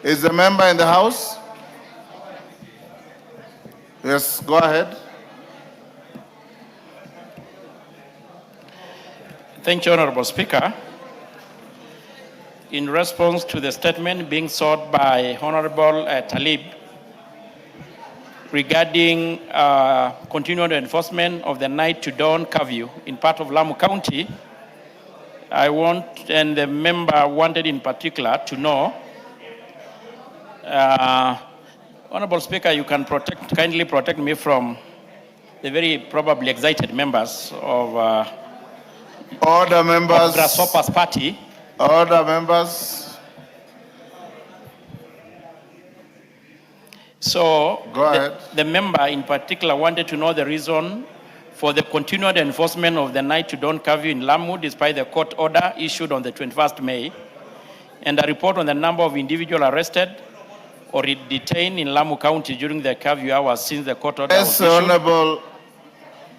Is the member in the House? Yes, go ahead. Thank you, Honorable Speaker. In response to the statement being sought by Honorable Talib regarding continued enforcement of the night to dawn curfew in part of Lamu County, I want, and the member wanted in particular to know, Honorable Speaker, you can kindly protect me from the very probably excited members of Order, members. Grasshoppers Party. Order, members. So, go ahead. The member in particular wanted to know the reason for the continued enforcement of the night to dawn curfew in Lamu despite the court order issued on the 21st May, and a report on the number of individuals arrested or detained in Lamu County during the curfew hours since the court order was issued. Honorable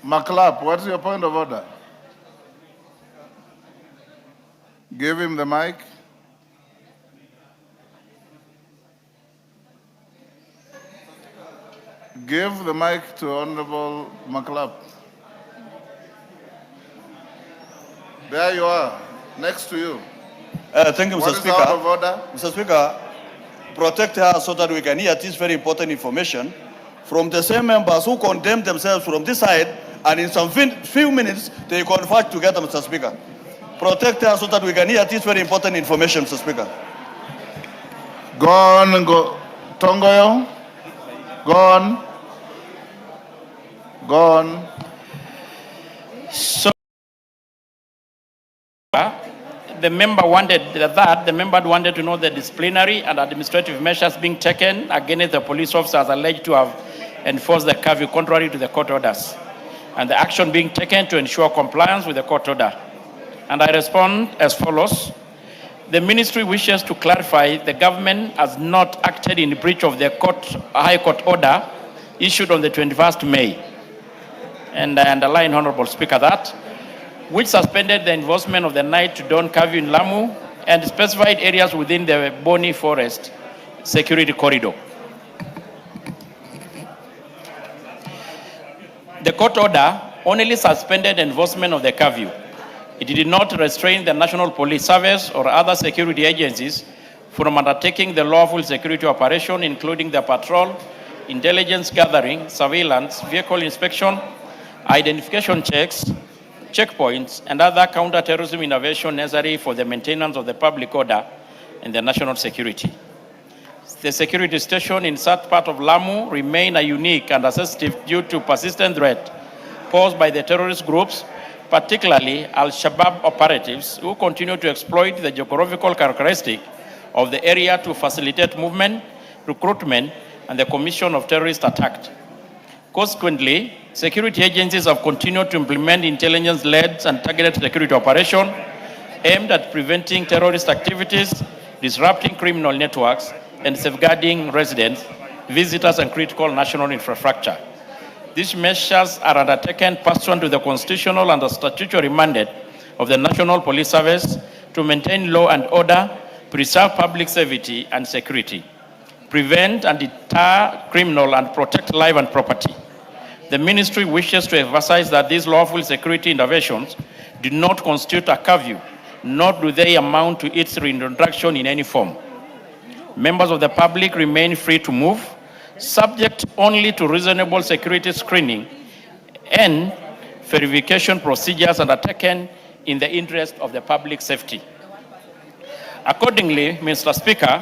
McLeod, what's your point of order? Give him the mic. Give the mic to Honorable McLeod. There you are, next to you. Thank you, Mr. What Speaker. Is out of order? Mr. Speaker, protect her so that we can hear this very important information from the same members who condemn themselves from this side, and in some few minutes, they converge together, Mr. Speaker. Protect us so that we can hear this very important information, Mr. Speaker. Go on, go. Tongoyo. Go on. Go on. So, the member wanted to know the disciplinary and administrative measures being taken against the police officers alleged to have enforced the curfew contrary to the court orders, and the action being taken to ensure compliance with the court order. And I respond as follows. The ministry wishes to clarify the government has not acted in breach of the High Court order issued on the 21st May. And I underline, Honorable Speaker, that which suspended the enforcement of the night to dawn curfew in Lamu and specified areas within the Boni Forest security corridor. The court order only suspended enforcement of the curfew. It did not restrain the National Police Service or other security agencies from undertaking the lawful security operation, including the patrol, intelligence gathering, surveillance, vehicle inspection, identification checks, checkpoints, and other counter-terrorism innovation necessary for the maintenance of the public order and the national security. The security station in that part of Lamu remain a unique and sensitive due to persistent threat posed by the terrorist groups, particularly Al-Shabaab operatives who continue to exploit the geographical characteristic of the area to facilitate movement, recruitment, and the commission of terrorist attacks. Consequently, security agencies have continued to implement intelligence-led and targeted security operations aimed at preventing terrorist activities, disrupting criminal networks, and safeguarding residents, visitors, and critical national infrastructure. These measures are undertaken pursuant to the constitutional and the statutory mandate of the National Police Service to maintain law and order, preserve public safety and security, prevent and deter criminal, and protect life and property. The ministry wishes to emphasize that these lawful security interventions do not constitute a curfew, nor do they amount to its reintroduction in any form. Members of the public remain free to move, subject only to reasonable security screening and verification procedures undertaken in the interest of the public safety. Accordingly, Mr. Speaker,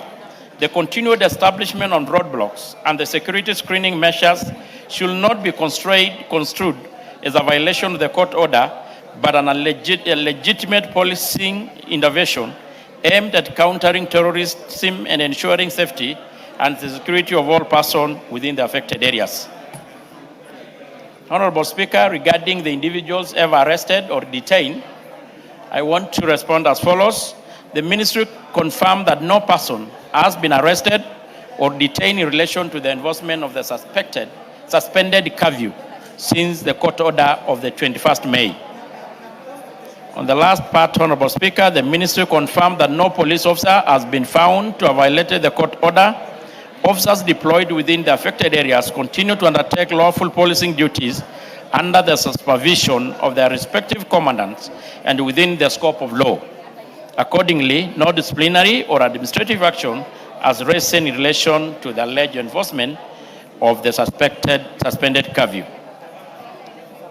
the continued establishment on roadblocks and the security screening measures should not be construed as a violation of the court order, but a legitimate policing intervention aimed at countering terrorism and ensuring safety and the security of all persons within the affected areas. Honorable Speaker, regarding the individuals ever arrested or detained, I want to respond as follows. The ministry confirmed that no person has been arrested or detained in relation to the enforcement of the suspended curfew since the court order of the 21st May. On the last part, Honorable Speaker, the Ministry confirmed that no police officer has been found to have violated the court order. Officers deployed within the affected areas continue to undertake lawful policing duties under the supervision of their respective commandants and within the scope of law. Accordingly, no disciplinary or administrative action has arisen in relation to the alleged enforcement of the suspended curfew.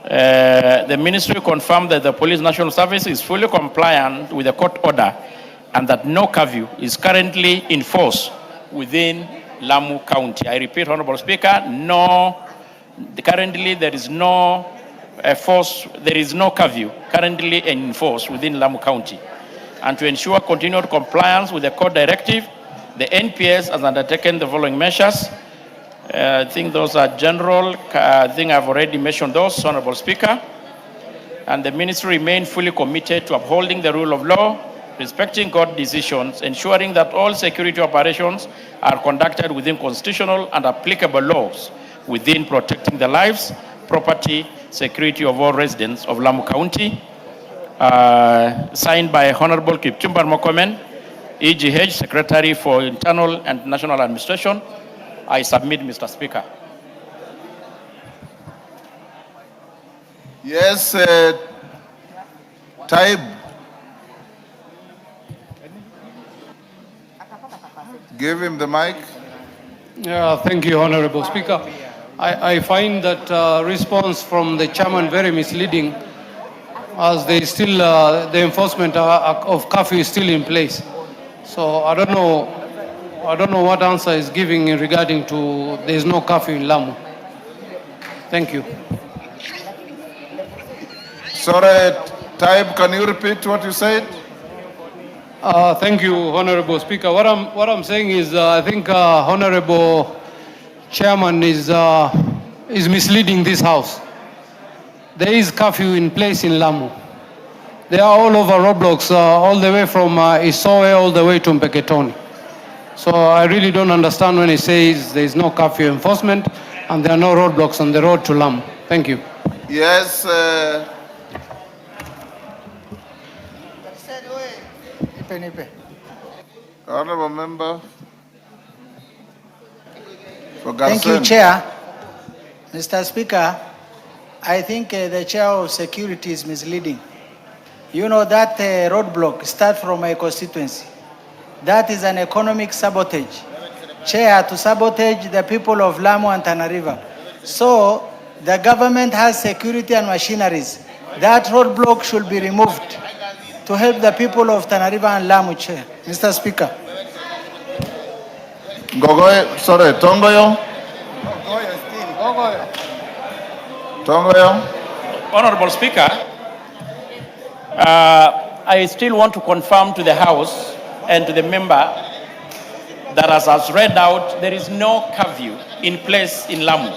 The Ministry confirmed that the Police National Service is fully compliant with the court order and that no curfew is currently in force within Lamu County. I repeat, Honorable Speaker, currently there is no curfew currently in force within Lamu County. And to ensure continued compliance with the court directive, the NPS has undertaken the following measures. I think those are general. I think I've already mentioned those, Honorable Speaker. And the Ministry remains fully committed to upholding the rule of law, respecting court decisions, ensuring that all security operations are conducted within constitutional and applicable laws, within protecting the lives, property, security of all residents of Lamu County. Signed by Honorable Kipchumba Murkomen, EGH, Secretary for Internal and National Administration. I submit, Mr. Speaker. Yes, Taib. Give him the mic. Thank you, Honorable Speaker. I find that response from the chairman very misleading, as they still the enforcement of curfew is still in place. So I don't know what answer is giving regarding to there is no curfew in Lamu. Thank you. Sorry, Taib, can you repeat what you said? Thank you, Honorable Speaker. What I'm saying is, I think Honorable Chairman is misleading this House. There is curfew in place in Lamu. They are all over roadblocks, all the way from Isoe all the way to Mpeketoni. So I really don't understand when he says there is no curfew enforcement and there are no roadblocks on the road to Lamu. Thank you. Yes. Honorable Member for Thank you, Garsen. Chair. Mr. Speaker, I think the Chair of Security is misleading. You know that roadblock starts from a constituency. That is an economic sabotage. Chair, to sabotage the people of Lamu and Tana River. So the government has security and machineries. That roadblock should be removed to help the people of Tana River and Lamu, Chair. Mr. Speaker. Tongoyo. Tongoyo. Honorable Speaker, I still want to confirm to the House and to the member that as read out, there is no curfew in place in Lamu.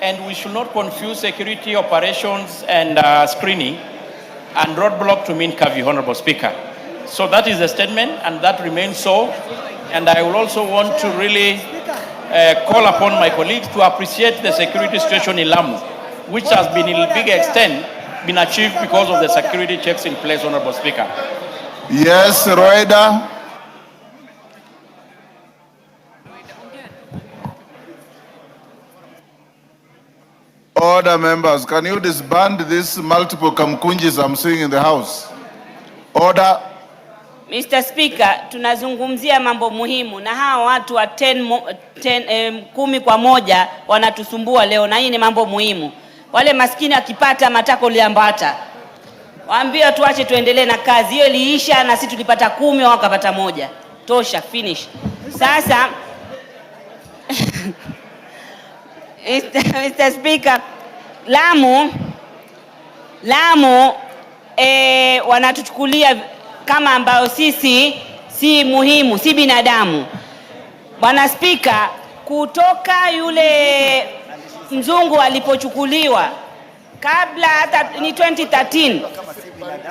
And we should not confuse security operations and screening and roadblock to mean curfew, Honorable Speaker. So that is the statement, and that remains so. And I will also want to really call upon my colleagues to appreciate the security situation in Lamu, which has been in a big extent been achieved because of the security checks in place, Honorable Speaker. Yes, Roida. Order, members. Can you disband these multiple kamkunjis I'm seeing in the House? Order. Mr. Speaker, tunazungumzia mambo muhimu na hawa watu wa 10 kwa moja wanatusumbua leo, na hii ni mambo muhimu. Wale maskini akipata matako liambata, waambie tuache tuendelee na kazi. Hiyo iliisha na sisi tulipata 10 wao wakapata 1. Tosha, finish. Sasa Mr. Speaker, Lamu wanatuchukulia kama ambao sisi si muhimu, si binadamu. Bwana Speaker, kutoka yule mzungu alipochukuliwa kabla hata ni 2013,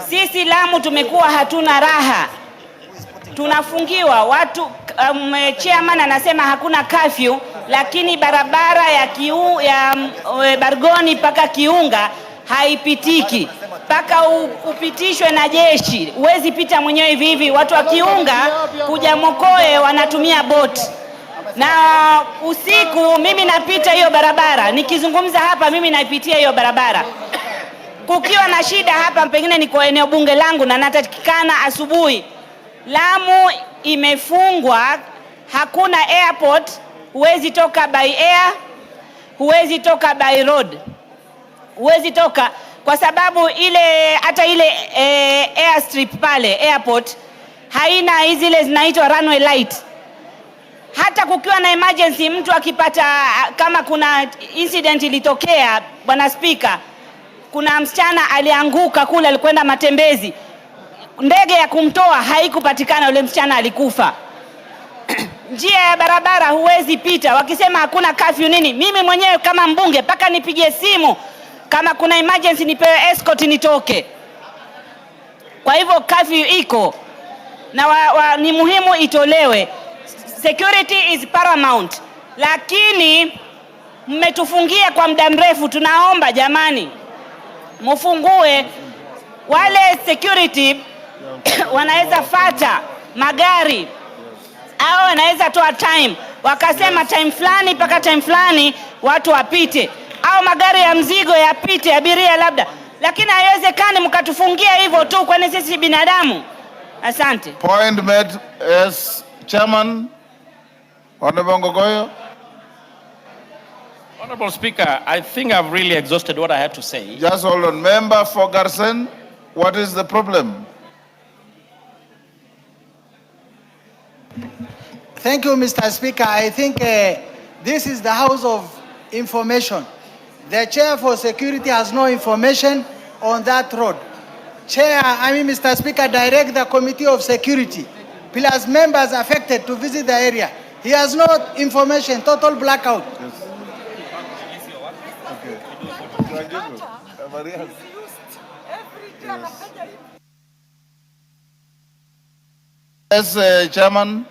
sisi Lamu tumekuwa hatuna raha. Tunafungiwa watu, chairman anasema hakuna curfew, lakini barabara ya Bargoni mpaka Kiunga haipitiki. mpaka upitishwe na jeshi. Huwezi pita mwenyewe hivi hivi. Watu wakiunga kuja Mokoe wanatumia boti. Na usiku mimi napita hiyo barabara. Nikizungumza hapa mimi naipitia hiyo barabara. Kukiwa na shida hapa, pengine niko eneo bunge langu na natakikana asubuhi. Lamu imefungwa, hakuna airport, huwezi toka by air, huwezi toka by road. Huwezi toka kwa sababu hata ile airstrip pale airport haina hizi zile zinaitwa runway light. Hata kukiwa na emergency, mtu akipata, kama kuna incident ilitokea, Bwana Speaker, kuna msichana alianguka kule, alikwenda matembezi, ndege ya kumtoa haikupatikana, yule msichana alikufa. Njia ya barabara huwezi pita, wakisema hakuna curfew nini. Mimi mwenyewe kama mbunge paka nipigie simu kama kuna emergency nipewe escort nitoke. Kwa hivyo curfew iko na ni muhimu itolewe. Security is paramount, lakini mmetufungia kwa muda mrefu. Tunaomba jamani, mfungue. Wale security wanaweza fata magari au wanaweza toa time, wakasema time fulani mpaka time fulani watu wapite, au magari ya mzigo yapite, abiria labda. Lakini haiwezekani mkatufungia hivyo tu, kwani sisi binadamu. Asante. Point made. Yes, Chairman. Honorable Ngogoyo. Honorable Speaker, I think I've really exhausted what I had to say. Just hold on. Member for Garsen, what is the problem? Thank you, Mr. Speaker. I think this is the House of Information. The Chair for Security has no information on that road. Mr. Speaker, direct the Committee of Security, plus members affected to visit the area. He has no information, total blackout. Yes, Chairman.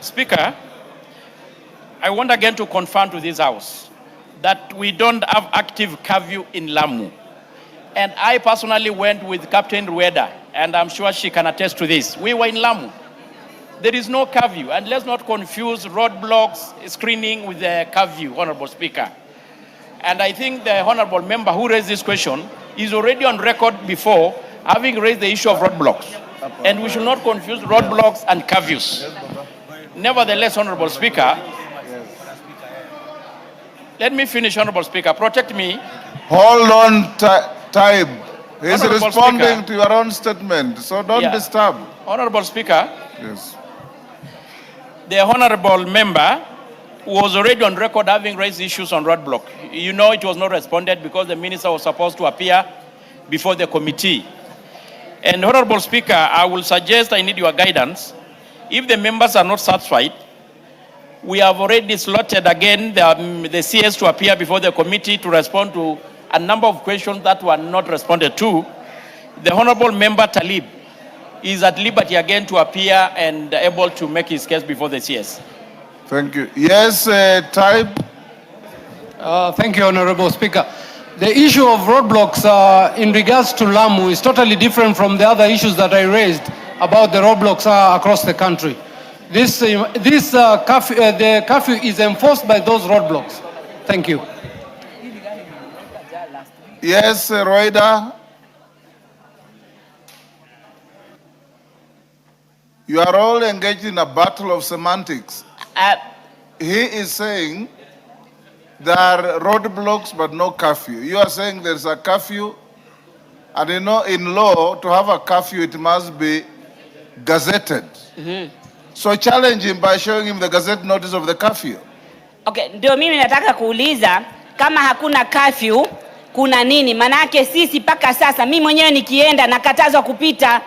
Speaker, I want again to confirm to this House that we don't have active curfew in Lamu. And I personally went with Captain Rueda, and I'm sure she can attest to this. We were in Lamu. There is no curfew, and let's not confuse roadblocks screening with the curfew, Honorable Speaker. And I think the Honorable Member who raised this question is already on record before having raised the issue of roadblocks. And we should not confuse roadblocks and curfews. Nevertheless, Honorable Speaker, let me finish, Honorable Speaker. Protect me. Hold on, time. He's Honorable responding Speaker, to your own statement, so don't disturb. Honorable Speaker, Yes. the Honorable Member was already on record having raised issues on roadblock. You know it was not responded because the Minister was supposed to appear before the committee. And Honorable Speaker, I will suggest, I need your guidance. If the members are not satisfied, we have already slotted again the CS to appear before the committee to respond to a number of questions that were not responded to. The Honorable Member Talib is at liberty again to appear and able to make his case before the CS. Thank you. Yes, Talib. Thank you, Honorable Speaker. The issue of roadblocks in regards to Lamu is totally different from the other issues that I raised about the roadblocks across the country. The curfew is enforced by those roadblocks. Thank you. Yes, Roida. You are all engaged in a battle of semantics. He is saying there are roadblocks but no curfew. You are saying there's a curfew, and you know in law to have a curfew it must be gazetted. So challenge him by showing him the gazette notice of the curfew. Okay, ndio mimi nataka kuuliza kama hakuna curfew kuna nini? Manake sisi paka sasa mimi mwenyewe nikienda nakatazwa kupita.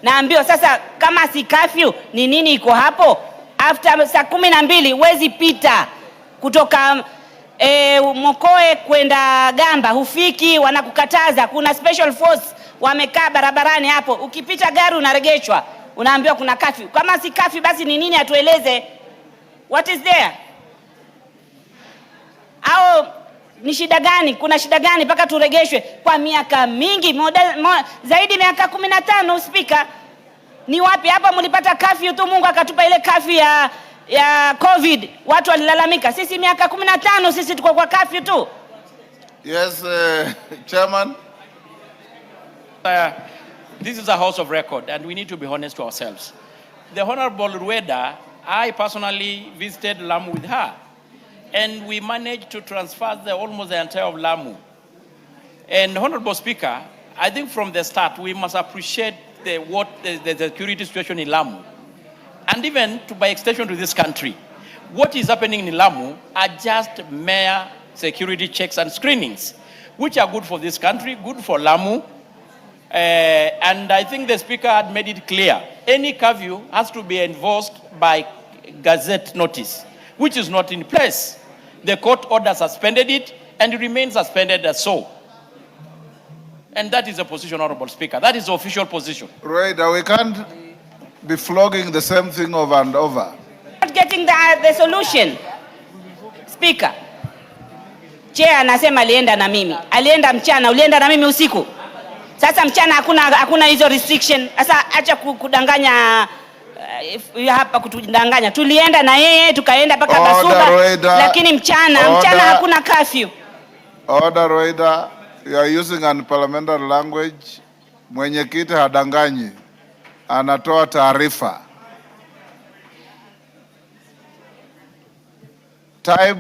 Naambiwa sasa kama si curfew ni nini iko hapo? After saa 12 huwezi pita kutoka Mokoe kwenda Gamba, hufiki, wanakukataza. Kuna special force wamekaa barabarani hapo, ukipita gari unaregeshwa, unaambiwa kuna curfew. Kama si curfew basi ni nini? Atueleze what is there. Au Ni shida gani? Kuna shida gani mpaka turegeshwe kwa miaka mingi, zaidi miaka 15? Speaker, ni wapi hapa mlipata kafyu tu? Mungu akatupa ile kafyu ya COVID, watu walilalamika. Sisi miaka 15 sisi tuko kwa kafyu tu. Yes, Chairman. This is a house of record, and we need to be honest to ourselves. The Honorable Rueda, I personally visited Lamu with her, and we managed to transfer almost the entire of Lamu. And Honorable Speaker, I think from the start we must appreciate the security situation in Lamu, and even by extension to this country. What is happening in Lamu are just mere security checks and screenings, which are good for this country, good for Lamu. And I think the Speaker had made it clear. Any curfew has to be enforced by gazette notice, which is not in place. The court order suspended it, and it remains suspended as so. And that is the position, Honorable Speaker. That is the official position. Right, we can't be flogging the same thing over and over. Not getting the solution. Speaker, Chair anasema alienda na mimi. Alienda mchana, ulienda na mimi usiku. Sasa mchana hakuna hizo restriction. Sasa acha kudanganya hapa, kutudanganya. Tulienda na yeye, tukaenda mpaka Basuba, lakini mchana hakuna curfew. Order, Raider. You are using unparliamentary language. Mwenyekiti hadanganyi, anatoa taarifa. Type.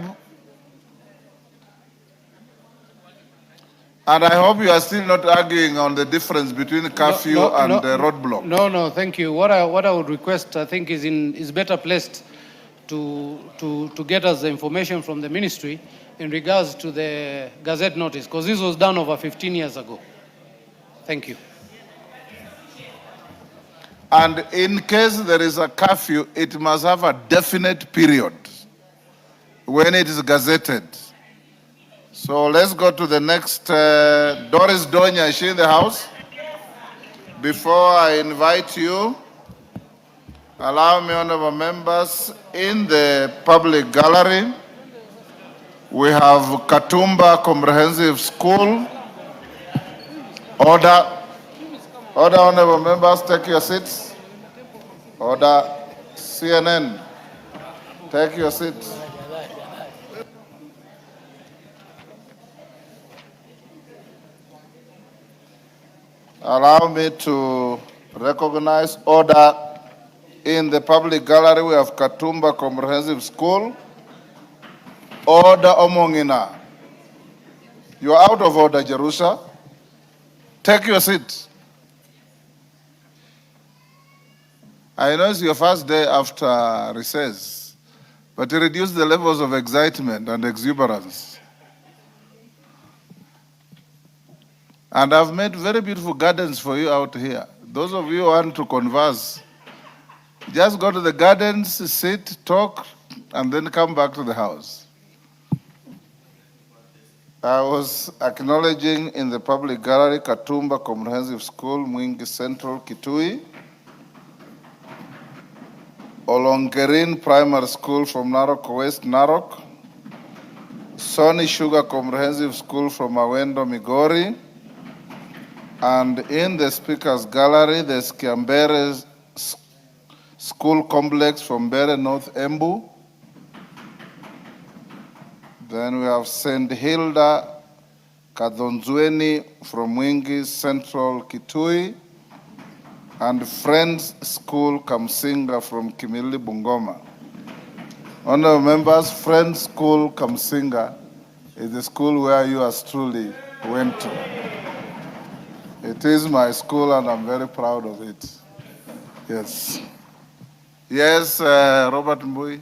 And I hope you are still not arguing on the difference between curfew and the roadblock. No, thank you. What I would request, I think, is better placed to get us the information from the ministry in regards to the gazette notice, because this was done over 15 years ago. Thank you. And in case there is a curfew, it must have a definite period when it is gazetted. So let's go to the next. Doris Donya, is she in the house? Before I invite you, allow me, honorable members, in the public gallery, we have Katumba Comprehensive School. Order, honorable members, take your seats. Order, CNN, take your seats. Allow me to recognize order in the public gallery. We have Katumba Comprehensive School. Order Omongina. You are out of order, Jerusha. Take your seat. I know it's your first day after recess, but to reduce the levels of excitement and exuberance. And I've made very beautiful gardens for you out here. Those of you who want to converse, just go to the gardens, sit, talk, and then come back to the house. I was acknowledging in the public gallery Katumba Comprehensive School, Mwingi Central, Kitui, Olongerin Primary School from Narok West, Narok, Sony Sugar Comprehensive School from Awendo, Migori, and in the Speaker's Gallery, there's Kiambere School Complex from Bere North Embu. Then we have St. Hilda Kadonzueni from Mwingi Central, Kitui, and Friends School Kamsinga from Kimili, Bungoma. Honorable members, Friends School Kamsinga is the school where you as truly went to. It is my school and I'm very proud of it. Yes. Yes, Robert Mbui.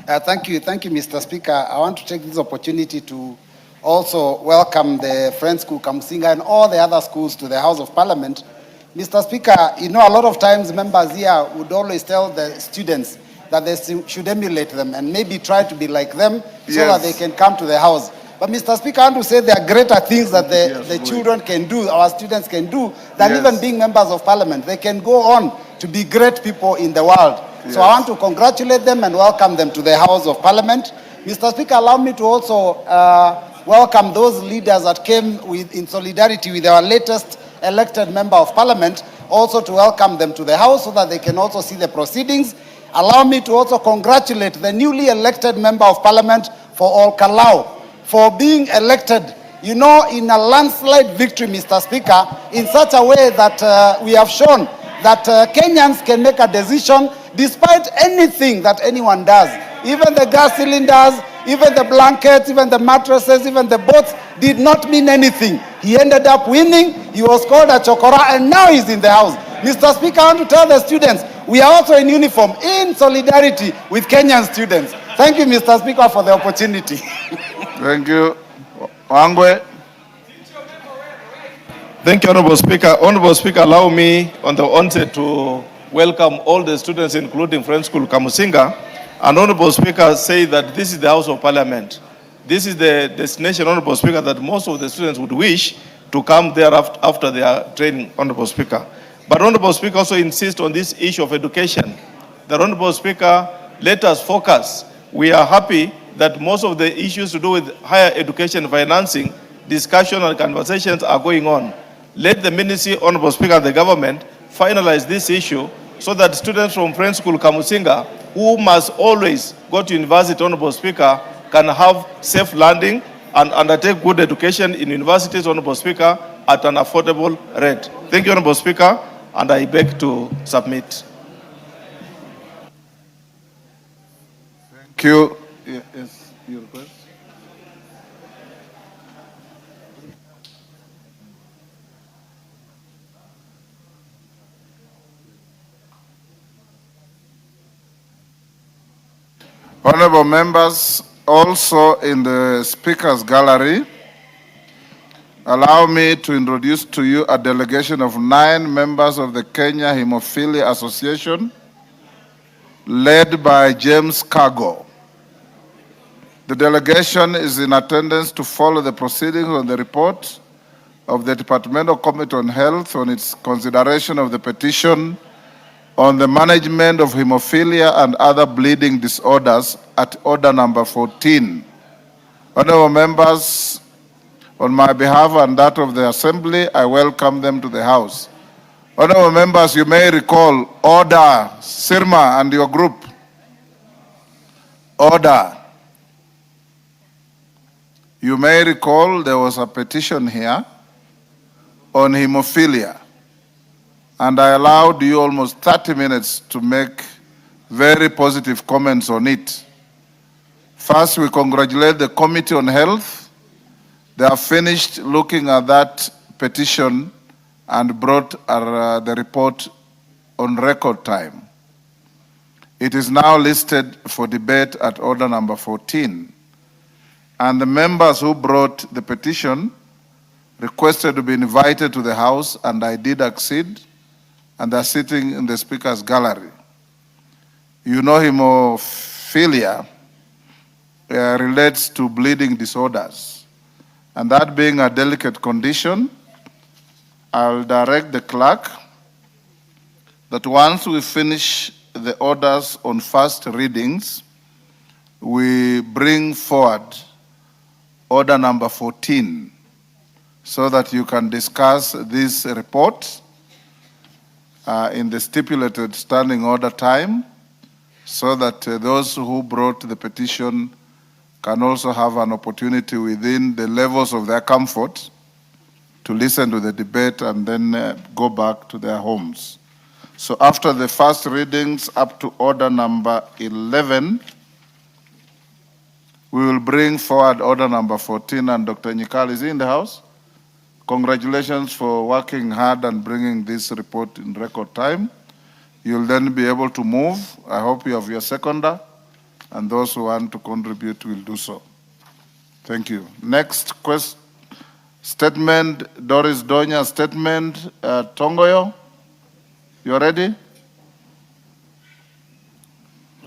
Thank you, Mr. Speaker. I want to take this opportunity to also welcome the Friends School Kamsinga and all the other schools to the House of Parliament. Mr. Speaker, you know, a lot of times members here would always tell the students that they should emulate them and maybe try to be like them so that they can come to the House. But Mr. Speaker, I want to say there are greater things that the children can do, our students can do, than even being members of Parliament. They can go on to be great people in the world. So I want to congratulate them and welcome them to the House of Parliament. Mr. Speaker, allow me to also welcome those leaders that came in solidarity with our latest elected member of parliament, also to welcome them to the House so that they can also see the proceedings. Allow me to also congratulate the newly elected member of parliament for Ol Kalau for being elected, you know, in a landslide victory, Mr. Speaker, in such a way that we have shown that Kenyans can make a decision despite anything that anyone does. Even the gas cylinders, even the blankets, even the mattresses, even the boats did not mean anything. He ended up winning. He was called a chokora, and now he's in the House. Mr. Speaker, I want to tell the students, we are also in uniform, in solidarity with Kenyan students. Thank you, Mr. Speaker, for the opportunity. Thank you. Wangwe. Thank you, Honorable Speaker. Honorable Speaker, allow me on the onset to welcome all the students, including Friends School Kamusinga. And Honorable Speaker, say that this is the House of Parliament. This is the destination, Honorable Speaker, that most of the students would wish to come there after their training, Honorable Speaker. But Honorable Speaker also insists on this issue of education. The Honorable Speaker, let us focus. We are happy that most of the issues to do with higher education financing, discussion and conversations are going on. Let the Ministry, Honorable Speaker, and the government finalize this issue so that students from Friends School Kamusinga, who must always go to university, Honorable Speaker, can have safe landing and undertake good education in universities, Honorable Speaker, at an affordable rate. Thank you, Honorable Speaker, and I beg to submit. Thank you. Yes, your request. Honorable members, also in the Speaker's Gallery, allow me to introduce to you a delegation of 9 members of the Kenya Hemophilia Association, led by James Cargo. The delegation is in attendance to follow the proceedings on the report of the Departmental Committee on Health on its consideration of the petition on the management of hemophilia and other bleeding disorders at order number 14. Honorable members, on my behalf and that of the Assembly, I welcome them to the House. Honorable members, you may recall, order, Sirma and your group. Order. You may recall there was a petition here on hemophilia, and I allowed you almost 30 minutes to make very positive comments on it. First, we congratulate the Committee on Health. They have finished looking at that petition and brought the report on record time. It is now listed for debate at order number 14. And the members who brought the petition requested to be invited to the House, and I did accede, and they're sitting in the Speaker's Gallery. You know, hemophilia relates to bleeding disorders, and that being a delicate condition, I'll direct the clerk that once we finish the orders on first readings, we bring forward order number 14 so that you can discuss this report in the stipulated standing order time, so that those who brought the petition can also have an opportunity within the levels of their comfort to listen to the debate and then go back to their homes. So after the first readings up to order number 11, we will bring forward order number 14, and Dr. Nyikal is in the House. Congratulations for working hard and bringing this report in record time. You'll then be able to move. I hope you have your seconder, and those who want to contribute will do so. Thank you. Next statement, Doris Donya statement. Tongoyo, you ready?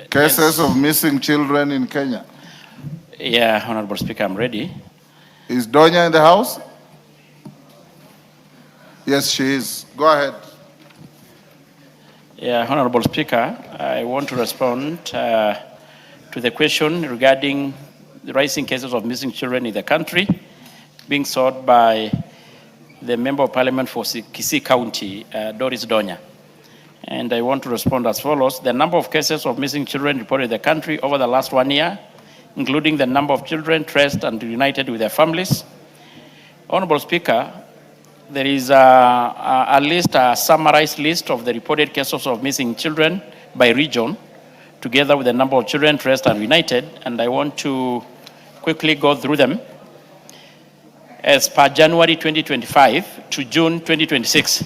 Cases of missing children in Kenya. Yeah, Honorable Speaker, I'm ready. Is Donya in the House? Yes, she is. Go ahead. Yeah, Honorable Speaker, I want to respond to the question regarding the rising cases of missing children in the country, being sought by the Member of Parliament for Kisii County, Doris Donya. And I want to respond as follows. The number of cases of missing children reported in the country over the last 1 year, including the number of children traced and reunited with their families. Honorable Speaker, there is a summarized list of the reported cases of missing children by region, together with the number of children traced and reunited, and I want to quickly go through them. As per January 2025 to June 2026,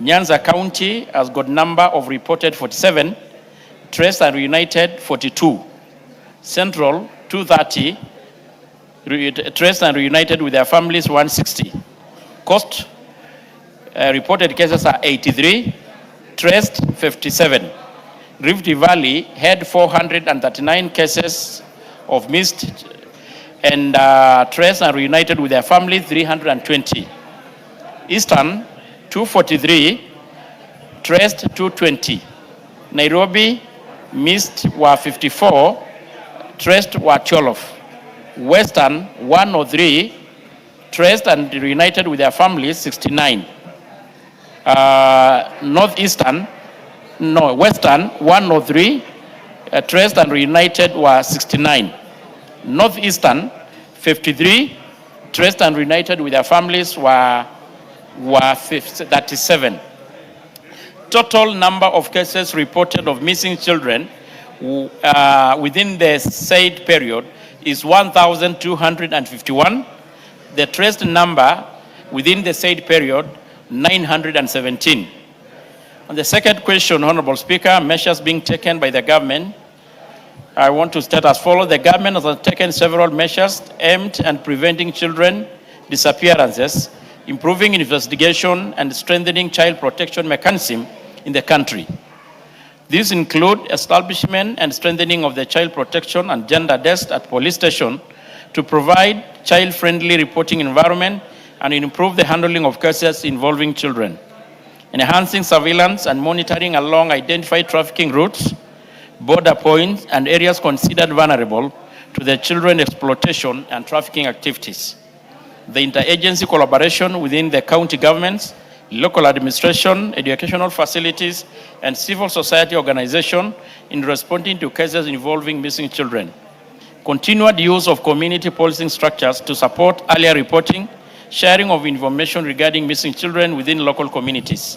Nyanza County has got number of reported 47, traced and reunited 42. Central 230, traced and reunited with their families 160. Coast reported cases are 83, traced 57. Rift Valley had 439 cases of missed and traced and reunited with their families 320. Eastern 243, traced 220. Nairobi missed were 54, traced were 12. Western 103, traced and reunited with their families 69. Western 103, traced and reunited were 69. Northeastern 53, traced and reunited with their families were 37. Total number of cases reported of missing children within the said period is 1,251. The traced number within the said period, 917. On the second question, Honorable Speaker, measures being taken by the government, I want to state as follows. The government has taken several measures aimed at preventing children disappearances, improving investigation, and strengthening child protection mechanism in the country. These include establishment and strengthening of the child protection and gender desk at police station to provide child-friendly reporting environment and improve the handling of cases involving children. Enhancing surveillance and monitoring along identified trafficking routes, border points, and areas considered vulnerable to the children exploitation and trafficking activities. The interagency collaboration within the county governments, local administration, educational facilities, and civil society organizations in responding to cases involving missing children. Continued use of community policing structures to support earlier reporting, sharing of information regarding missing children within local communities.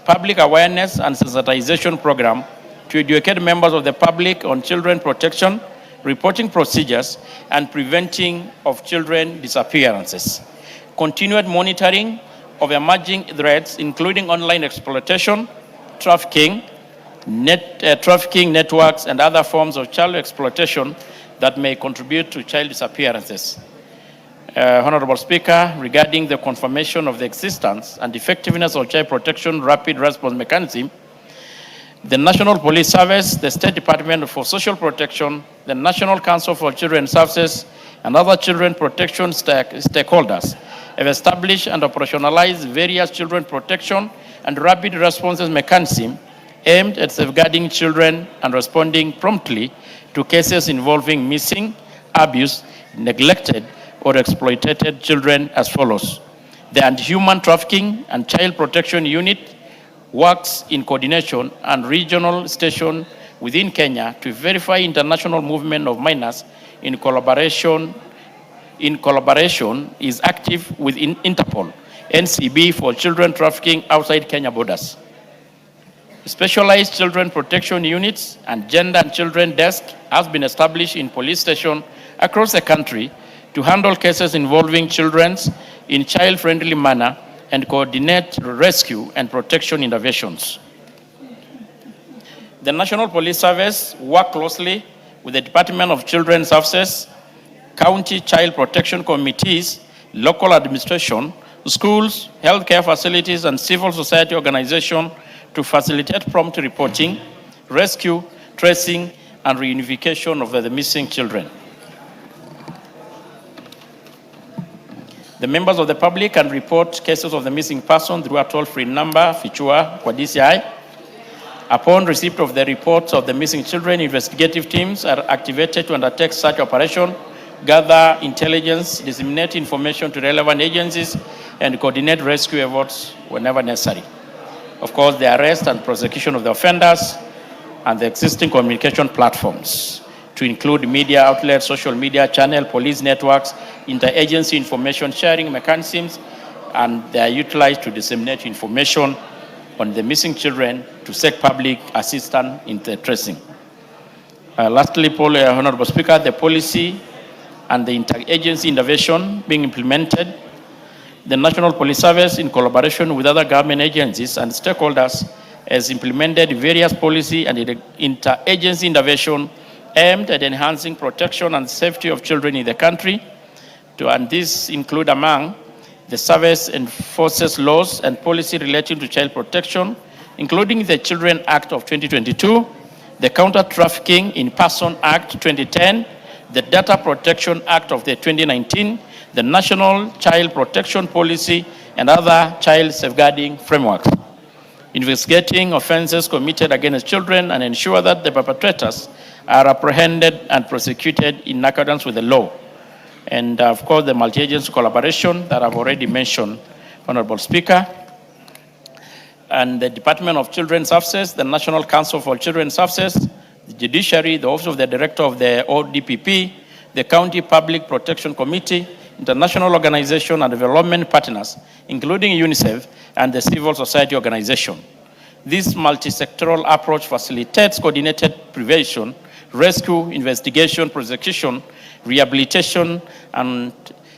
Public awareness and sensitization program to educate members of the public on children protection, reporting procedures, and preventing of children disappearances. Continued monitoring of emerging threats, including online exploitation, trafficking, trafficking networks, and other forms of child exploitation that may contribute to child disappearances. Honorable Speaker, regarding the confirmation of the existence and effectiveness of child protection rapid response mechanism, the National Police Service, the State Department for Social Protection, the National Council for Children's Services, and other children protection stakeholders have established and operationalized various children protection and rapid responses mechanisms aimed at safeguarding children and responding promptly to cases involving missing, abused, neglected, or exploited children as follows. The Anti-Human Trafficking and Child Protection Unit works in coordination and regional station within Kenya to verify international movement of minors in collaboration is active with Interpol, NCB for children trafficking outside Kenya borders. Specialized children protection units and gender and children desk has been established in police stations across the country to handle cases involving children in child-friendly manner and coordinate rescue and protection interventions. The National Police Service works closely with the Department of Children's Services, county child protection committees, local administration, schools, healthcare facilities, and civil society organizations to facilitate prompt reporting, rescue, tracing, and reunification of the missing children. The members of the public can report cases of the missing person through a toll-free number, Fichua, kwa DCI. Upon receipt of the reports of the missing children, investigative teams are activated to undertake such operation gather intelligence, disseminate information to relevant agencies, and coordinate rescue efforts whenever necessary. Of course, the arrest and prosecution of the offenders and the existing communication platforms to include media outlets, social media channel, police networks, interagency information sharing mechanisms, and they are utilized to disseminate information on the missing children to seek public assistance in the tracing. Lastly, Honorable Speaker, the policy and the interagency intervention being implemented, the National Police Service, in collaboration with other government agencies and stakeholders, has implemented various policy and interagency intervention aimed at enhancing protection and safety of children in the country. And these include, among the service enforces laws and policy relating to child protection, including the Children Act of 2022, the Counter Trafficking in Person Act 2010, the Data Protection Act of the 2019, the National Child Protection Policy, and other child safeguarding frameworks. Investigating offenses committed against children and ensure that the perpetrators are apprehended and prosecuted in accordance with the law. And of course, the multi-agency collaboration that I've already mentioned, Honorable Speaker. And the Department of Children's Services, the National Council for Children's Services, the Judiciary, the Office of the Director of the ODPP, the County Public Protection Committee, international organization and development partners, including UNICEF and the civil society organization. This multi-sectoral approach facilitates coordinated prevention, rescue, investigation, prosecution, rehabilitation, and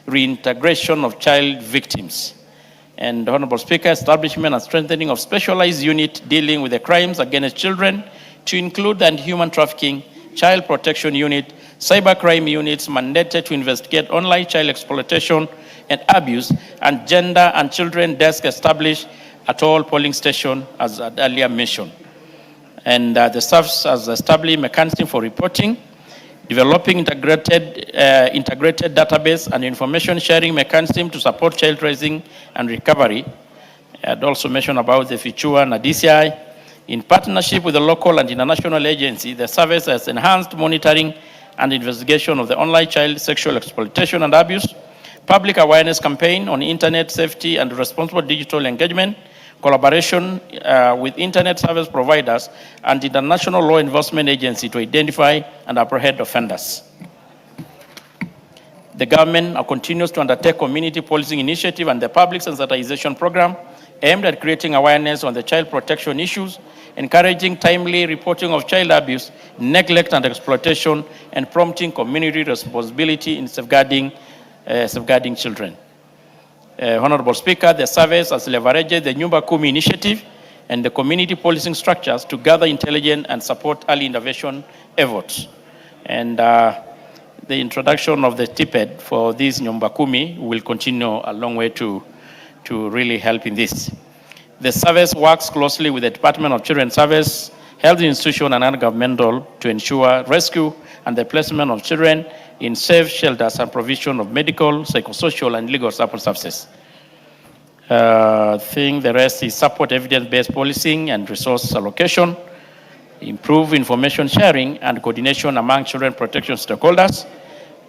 reintegration of child victims. And Honorable Speaker, establishment and strengthening of specialized unit dealing with the crimes against children to include the anti-human trafficking, child protection unit, cybercrime units mandated to investigate online child exploitation and abuse, and gender and children desk established at all polling stations, as earlier mentioned. And the staff has established mechanism for reporting, developing integrated database and information sharing mechanism to support child raising and recovery. I'd also mentioned about the FICHUA and DCI. In partnership with the local and international agency, the service has enhanced monitoring and investigation of the online child sexual exploitation and abuse, public awareness campaign on internet safety and responsible digital engagement, collaboration with internet service providers and international law enforcement agency to identify and apprehend offenders. The government continues to undertake community policing initiative and the public sensitization program aimed at creating awareness on the child protection issues, encouraging timely reporting of child abuse, neglect and exploitation, and prompting community responsibility in safeguarding children. Honorable Speaker, the service has leveraged the Nyumba Kumi initiative and the community policing structures to gather intelligence and support early intervention efforts. And the introduction of the TPED for this Nyumba Kumi will continue a long way to really help in this. The service works closely with the Department of Children's Service, health institution, and non-governmental to ensure rescue and the placement of children in safe shelters and provision of medical, psychosocial, and legal support services. I think the rest is support evidence-based policing and resource allocation, improve information sharing and coordination among children protection stakeholders.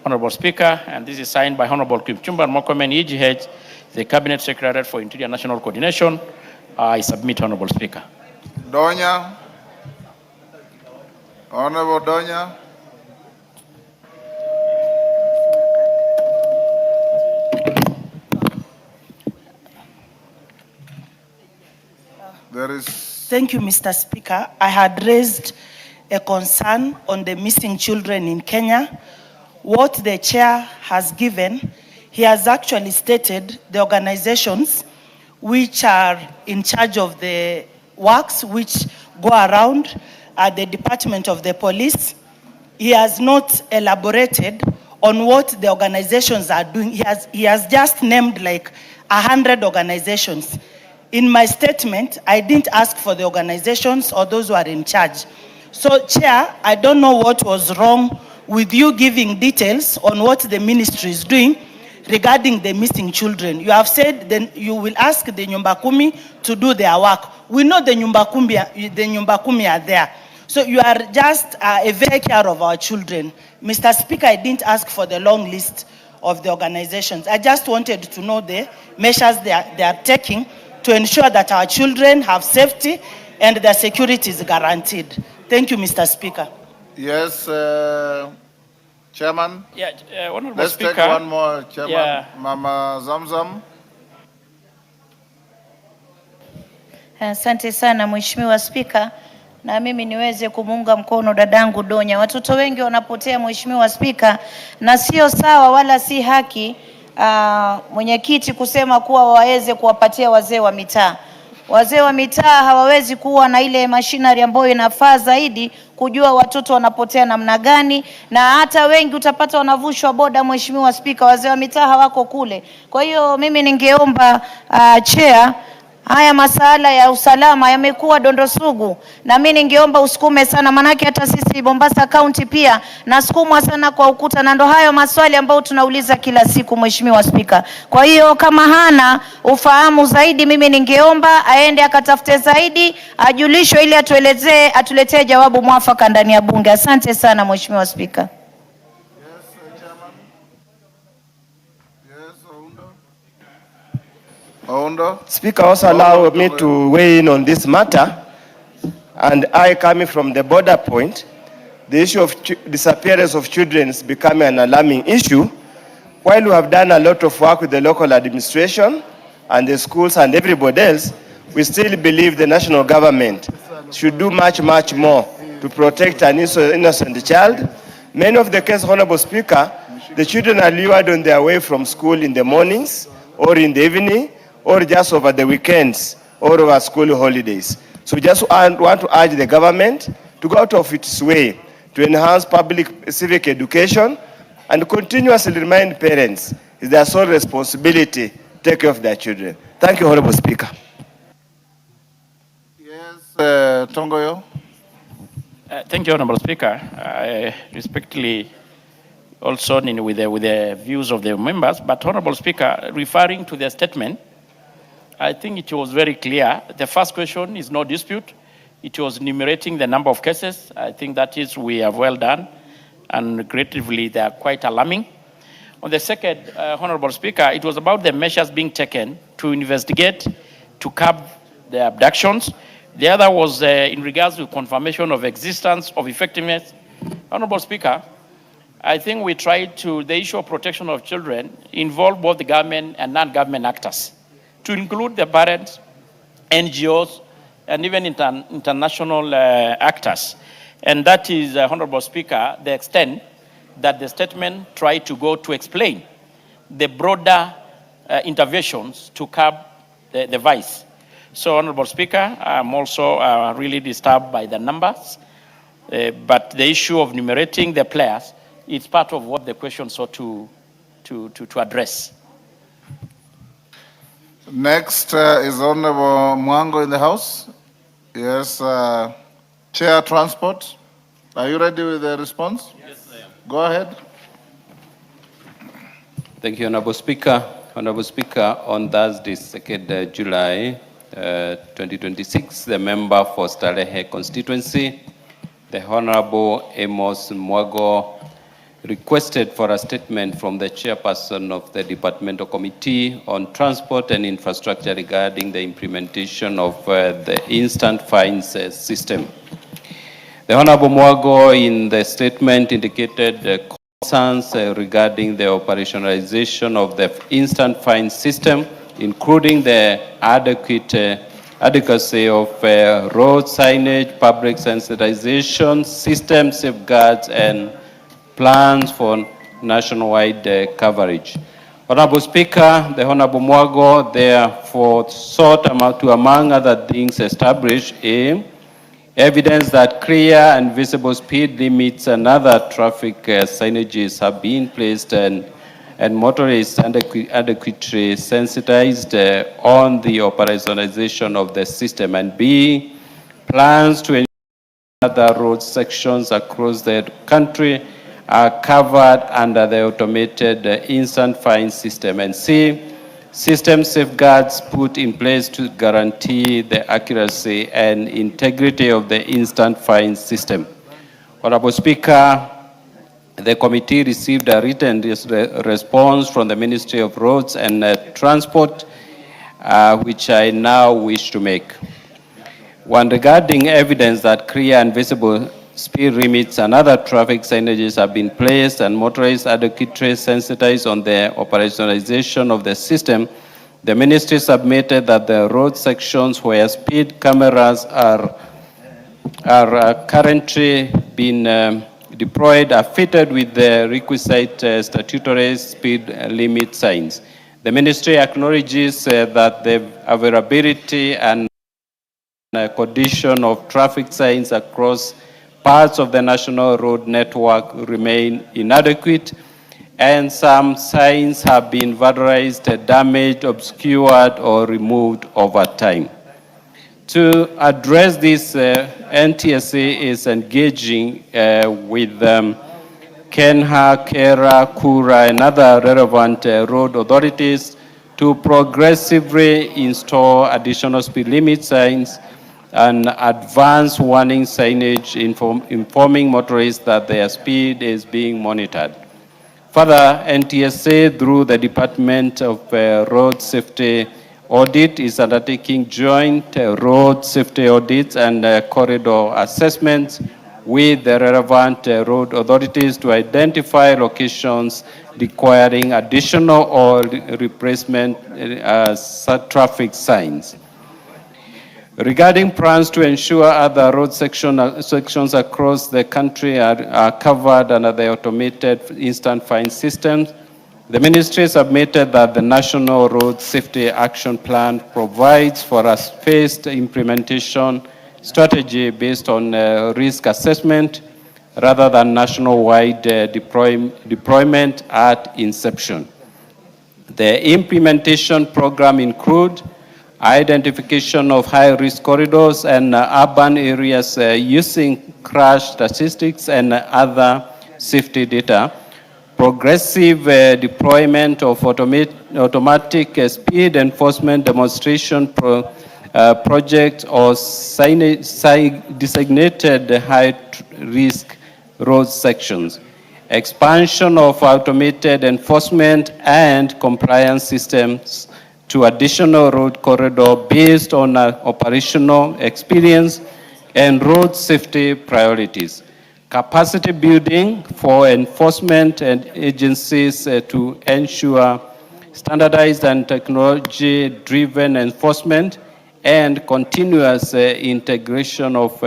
Honorable Speaker, and this is signed by Honorable Kipchumba Murkomen, EGH, the Cabinet Secretary for Interior National Coordination. I submit, Honorable Speaker. Donya. Honorable Donya. Thank you, Mr. Speaker. I had raised a concern on the missing children in Kenya. What the chair has given, he has actually stated the organizations which are in charge of the works which go around at the Department of the Police. He has not elaborated on what the organizations are doing. He has just named like 100 organizations. In my statement, I didn't ask for the organizations or those who are in charge. So, Chair, I don't know what was wrong with you giving details on what the ministry is doing regarding the missing children. You have said then you will ask the Nyumba Kumi to do their work. We know the Nyumba Kumi are there. So you are just take care of our children. Mr. Speaker, I didn't ask for the long list of the organizations. I just wanted to know the measures they are taking to ensure that our children have safety and their security is guaranteed. Thank you, Mr. Speaker. Yes, Chairman. Yeah, Honorable Let's Speaker. take one more, Chairman. Yeah. Mama Zamzam. Asante sana Mheshimiwa Spika, na mimi niweze kumuunga mkono dadangu Donya. Watoto wengi wanapotea Mheshimiwa Spika, na sio sawa wala si haki mwenyekiti kusema kuwa waweze kuwapatia wazee wa mitaa. Wazee wa mitaa hawawezi kuwa na ile machinery ambayo inafaa zaidi kujua watoto wanapotea namna gani, na hata wengi utapata wanavushwa boda Mheshimiwa Spika, wazee wa mitaa hawako kule. Kwa hiyo mimi ningeomba chair, haya masala ya usalama yamekuwa dondo sugu, na mimi ningeomba usukume sana, manake hata sisi Mombasa County pia nasukumwa sana kwa ukuta, na ndo hayo maswali ambayo tunauliza kila siku Mheshimiwa Spika. Kwa hiyo kama hana ufahamu zaidi, mimi ningeomba aende akatafute zaidi, ajulishwe ili atuletee jawabu mwafaka ndani ya bunge. Asante sana Mheshimiwa Spika. Speaker, also allow me to weigh in on this matter. And I, coming from the border point, the issue of disappearance of children is becoming an alarming issue. While we have done a lot of work with the local administration and the schools and everybody else, we still believe the national government should do much, much more to protect an innocent child. Many of the cases, Honorable Speaker, the children are lured on their way from school in the mornings or in the evening, or just over the weekends or over school holidays. So we just want to urge the government to go out of its way to enhance public civic education and continuously remind parents it's their sole responsibility to take care of their children. Thank you, Honorable Speaker. Yes, Tongoyo. Thank you, Honorable Speaker. I respectfully also with the views of the members, but Honorable Speaker, referring to the statement, I think it was very clear. The first question is no dispute. It was enumerating the number of cases. I think that is, we have well done, and creatively they are quite alarming. On the second, Honorable Speaker, it was about the measures being taken to investigate, to curb the abductions. The other was in regards to confirmation of existence of effectiveness. Honorable Speaker, I think we tried to, the issue of protection of children involve both the government and non-government actors, to include the parents, NGOs, and even international actors. And that is, Honorable Speaker, the extent that the statement tried to go to explain the broader interventions to curb the vice. So, Honorable Speaker, I'm also really disturbed by the numbers, but the issue of enumerating the players is part of what the question sought to address. Next is Honorable Mwango in the House. Yes, Chair Transport. Are you ready with the response? Yes, I am. Go ahead. Thank you, Honorable Speaker. Honorable Speaker, on Thursday, 2nd July 2026, the member for Starehe constituency, the Honorable Amos Mwago, requested for a statement from the chairperson of the Departmental Committee on Transport and Infrastructure regarding the implementation of the instant fines system. The Honorable Mwago in the statement indicated concerns regarding the operationalization of the instant fine system, including the adequacy of road signage, public sensitization, system safeguards, and plans for nationwide coverage. Honorable Speaker, the Honorable Mwago therefore sought to, among other things, establish evidence that clear and visible speed limits and other traffic signages have been placed and motorists adequately sensitized on the operationalization of the system, and B, plans to ensure other road sections across the country are covered under the automated instant fine system, and C, system safeguards put in place to guarantee the accuracy and integrity of the instant fine system. Honorable Speaker, the committee received a written response from the Ministry of Roads and Transport, which I now wish to make. One, regarding evidence that clear and visible speed limits and other traffic signages have been placed and motorists adequately sensitized on the operationalization of the system, the ministry submitted that the road sections where speed cameras are currently being deployed are fitted with the requisite statutory speed limit signs. The ministry acknowledges that the availability and condition of traffic signs across parts of the national road network remain inadequate, and some signs have been vandalized, damaged, obscured, or removed over time. To address this, NTSA is engaging with Kenha, Kera, Kura, and other relevant road authorities to progressively install additional speed limit signs and advance warning signage informing motorists that their speed is being monitored. Further, NTSA, through the Department of Road Safety Audit, is undertaking joint road safety audits and corridor assessments with the relevant road authorities to identify locations requiring additional or replacement traffic signs. Regarding plans to ensure other road sections across the country are covered under the automated instant fine systems, the ministry submitted that the National Road Safety Action Plan provides for a phased implementation strategy based on risk assessment rather than national-wide deployment at inception. The implementation program includes identification of high-risk corridors and urban areas using crash statistics and other safety data, progressive deployment of automatic speed enforcement demonstration projects or designated high-risk road sections, expansion of automated enforcement and compliance systems to additional road corridor based on operational experience and road safety priorities. Capacity building for enforcement and agencies to ensure standardized and technology-driven enforcement and continuous integration of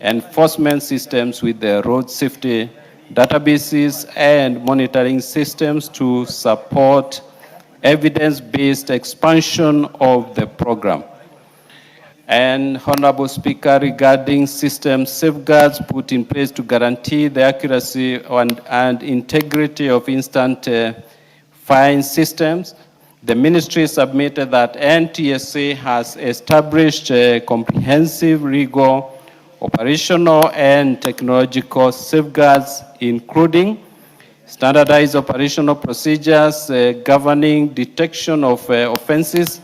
enforcement systems with the road safety databases and monitoring systems to support evidence-based expansion of the program. And Honorable Speaker, regarding system safeguards put in place to guarantee the accuracy and integrity of instant fine systems, the ministry submitted that NTSA has established comprehensive legal, operational, and technological safeguards, including standardized operational procedures governing detection of offenses,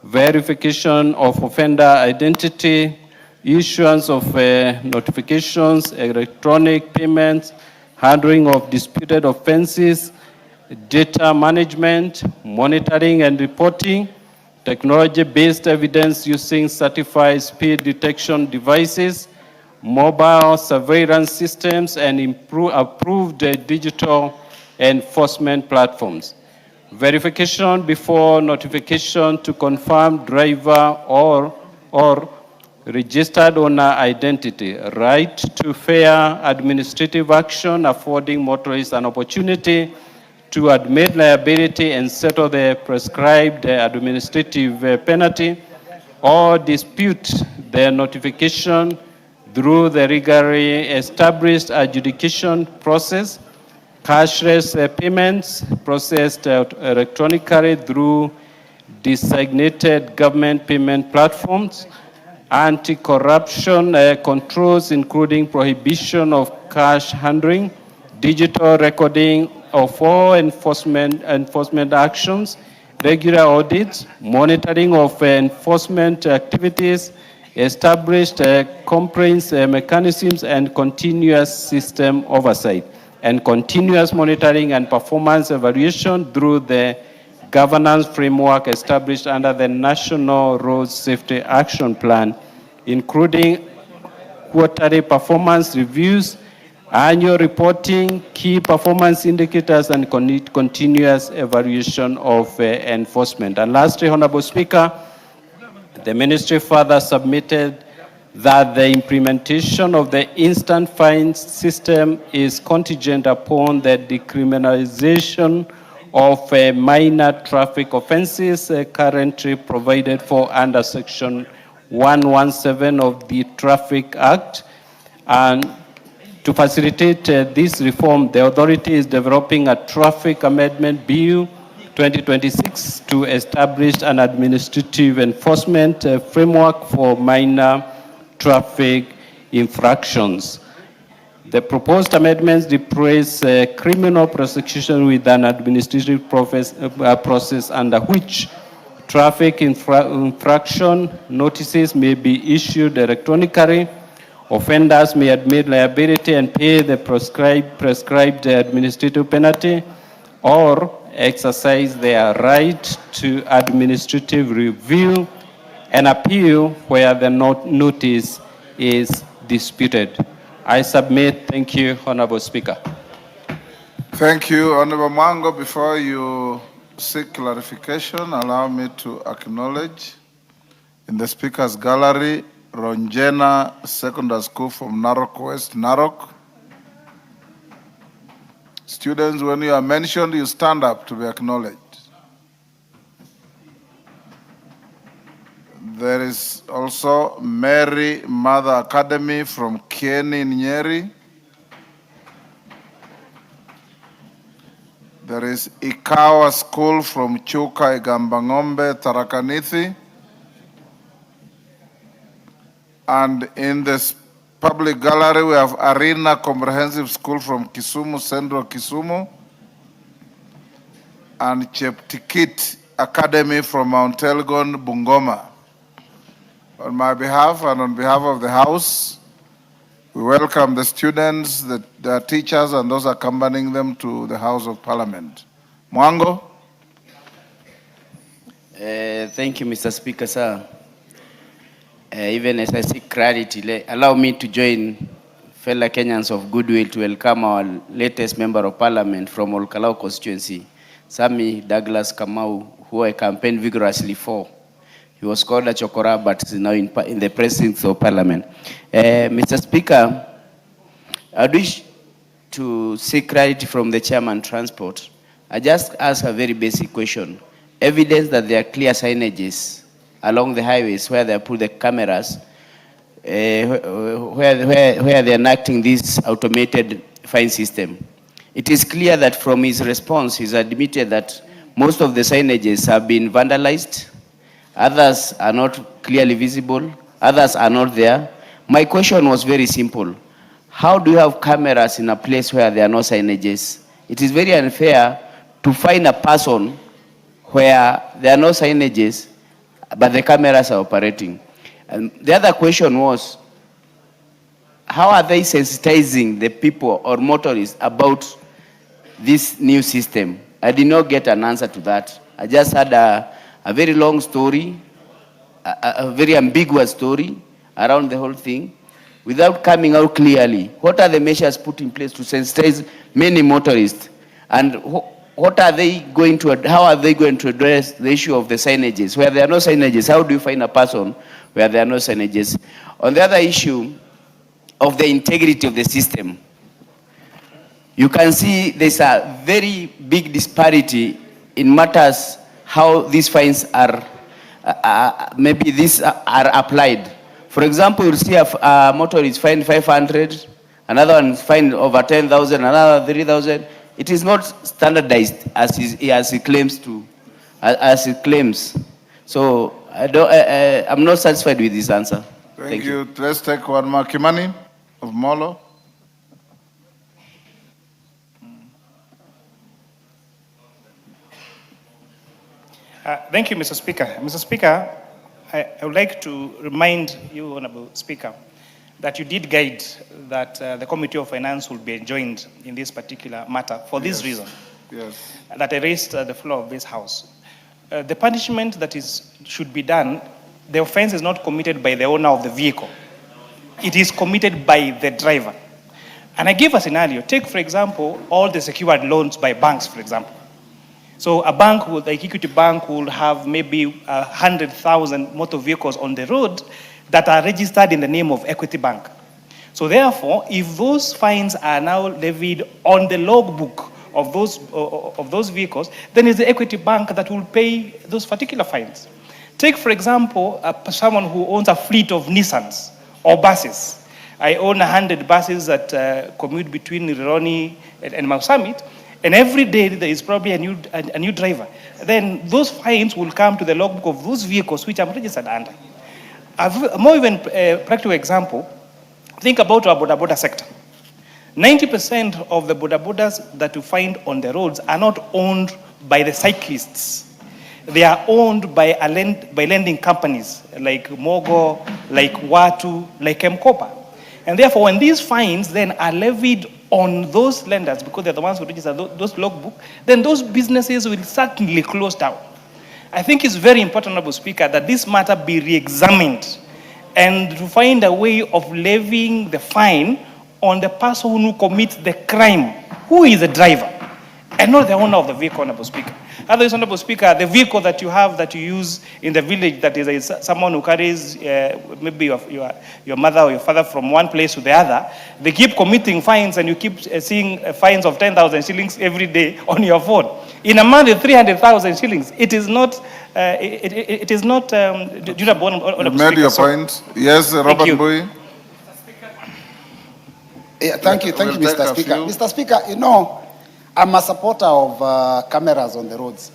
verification of offender identity, issuance of notifications, electronic payments, handling of disputed offenses, data management, monitoring and reporting, technology-based evidence using certified speed detection devices, mobile surveillance systems, and approved digital enforcement platforms. Verification before notification to confirm driver or registered owner identity, right to fair administrative action affording motorists an opportunity to admit liability and settle the prescribed administrative penalty or dispute the notification through the legally established adjudication process, cashless payments processed electronically through designated government payment platforms, anti-corruption controls including prohibition of cash handling, digital recording of all enforcement actions, regular audits, monitoring of enforcement activities, established complaints mechanisms and continuous system oversight, and continuous monitoring and performance evaluation through the governance framework established under the National Road Safety Action Plan, including quarterly performance reviews, annual reporting, key performance indicators, and continuous evaluation of enforcement. And lastly, Honorable Speaker, the ministry further submitted that the implementation of the instant fines system is contingent upon the decriminalization of minor traffic offenses currently provided for under Section 117 of the Traffic Act. And to facilitate this reform, the authority is developing a traffic amendment bill 2026 to establish an administrative enforcement framework for minor traffic infractions. The proposed amendments replace criminal prosecution with an administrative process under which traffic infraction notices may be issued electronically. Offenders may admit liability and pay the prescribed administrative penalty, or exercise their right to administrative review and appeal where the notice is disputed. I submit. Thank you, Honorable Speaker. Thank you, Honorable Mango. Before you seek clarification, allow me to acknowledge in the Speaker's Gallery, Ronjena Secondary School from Narok West, Narok. Students, when you are mentioned, you stand up to be acknowledged. There is also Mary Mother Academy from Kieni, Nyeri. There is Ikawa School from Chuka, Igambangombe, Tharaka-Nithi. And in this public gallery, we have Arena Comprehensive School from Kisumu, Central Kisumu, and Cheptikit Academy from Mount Elgon, Bungoma. On my behalf and on behalf of the House, we welcome the students, the teachers, and those accompanying them to the House of Parliament. Mwango? Thank you, Mr. Speaker, sir. Even as I seek clarity, allow me to join fellow Kenyans of goodwill to welcome our latest Member of Parliament from Olkalau constituency, Sammy Douglas Kamau, who I campaigned vigorously for. He was called a Chokora, but is now in the precincts of Parliament. Mr. Speaker, I wish to seek clarity from the Chairman Transport. I just ask a very basic question. Evidence that there are clear signages along the highways where they put the cameras, where they are enacting this automated fine system. It is clear that from his response, he's admitted that most of the signages have been vandalized, others are not clearly visible, others are not there. My question was very simple. How do you have cameras in a place where there are no signages? It is very unfair to find a person where there are no signages, but the cameras are operating. And the other question was, how are they sensitizing the people or motorists about this new system? I did not get an answer to that. I just had a very long story, a very ambiguous story around the whole thing, without coming out clearly. What are the measures put in place to sensitize many motorists? And what are they going to, how are they going to address the issue of the signages? Where there are no signages, how do you find a person where there are no signages? On the other issue of the integrity of the system, you can see there's a very big disparity in matters how these fines are, maybe these are applied. For example, you'll see a motorist fined 500, another one fined over 10,000, another 3,000. It is not standardized as he claims to, as he claims. So I'm not satisfied with this answer. Thank you. Let's take one more. Kimani of Molo. Thank you, Mr. Speaker. Mr. Speaker, I would like to remind you, Honorable Speaker, that you did guide that the Committee of Finance will be enjoined in this particular matter for this reason. Yes. That I raised the floor of this House. The punishment that should be done, the offense is not committed by the owner of the vehicle. It is committed by the driver. And I give a scenario. Take, for example, all the secured loans by banks, for example. So a bank, like Equity Bank, will have maybe 100,000 motor vehicles on the road that are registered in the name of Equity Bank. So therefore, if those fines are now levied on the logbook of those vehicles, then it's the Equity Bank that will pay those particular fines. Take, for example, someone who owns a fleet of Nissans or buses. I own 100 buses that commute between Rironi and Mount Summit, and every day there is probably a new driver. Then those fines will come to the logbook of those vehicles which I'm registered under. A more even practical example, think about our boda sector. 90% of the bodas that you find on the roads are not owned by the cyclists. They are owned by lending companies like Mogo, like Watu, like Mkopa. And therefore, when these fines then are levied on those lenders, because they're the ones who register those logbook, then those businesses will certainly close down. I think it's very important, Honorable Speaker, that this matter be re-examined and to find a way of levying the fine on the person who commits the crime, who is the driver, and not the owner of the vehicle, Honorable Speaker. Otherwise, Honorable Speaker, the vehicle that you have, that you use in the village, that is someone who carries maybe your mother or your father from one place to the other, they keep committing fines and you keep seeing fines of 10,000 shillings every day on your phone. In a month, 300,000 shillings. It is not, it is not, you made your point. Yes, Robert Boy. Yeah, thank you, Mr. Speaker. Mr. Speaker, you know, I'm a supporter of cameras on the roads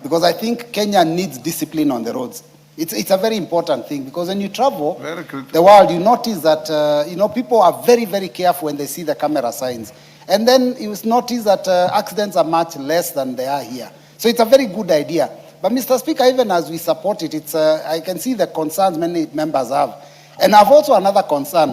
because I think Kenya needs discipline on the roads. It's a very important thing because when you travel the world, you notice that, you know, people are very, very careful when they see the camera signs. And then you notice that accidents are much less than they are here. So it's a very good idea. But Mr. Speaker, even as we support it, I can see the concerns many members have. And I have also another concern.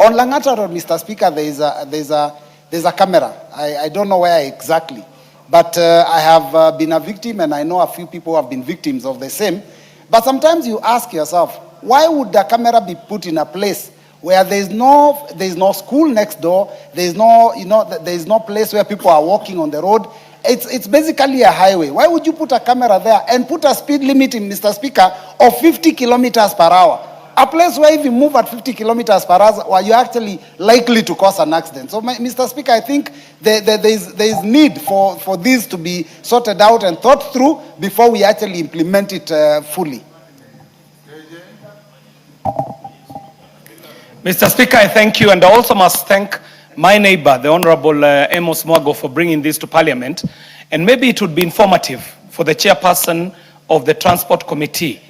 On Langata Road, Mr. Speaker, there's a camera. I don't know where exactly. But I have been a victim, and I know a few people who have been victims of the same. But sometimes you ask yourself, why would the camera be put in a place where there's no school next door, there's no place where people are walking on the road? It's basically a highway. Why would you put a camera there and put a speed limit in, Mr. Speaker, of 50 kilometers per hour? A place where if you move at 50 kilometers per hour, you're actually likely to cause an accident. So, Mr. Speaker, I think there is need for this to be sorted out and thought through before we actually implement it fully. Mr. Speaker, I thank you, and I also must thank my neighbor, the Honorable Amos Mwago, for bringing this to Parliament. And maybe it would be informative for the chairperson of the Transport Committee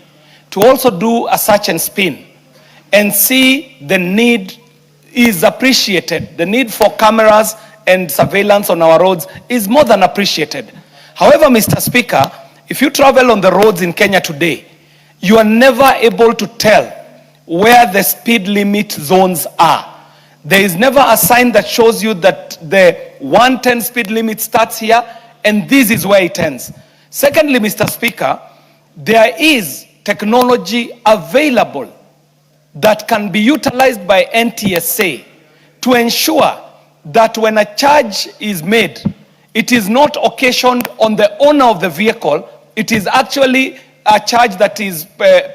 to also do a search and spin and see the need is appreciated. The need for cameras and surveillance on our roads is more than appreciated. However, Mr. Speaker, if you travel on the roads in Kenya today, you are never able to tell where the speed limit zones are. There is never a sign that shows you that the 110 speed limit starts here and this is where it ends. Secondly, Mr. Speaker, there is technology available that can be utilized by NTSA to ensure that when a charge is made, it is not occasioned on the owner of the vehicle. It is actually a charge that is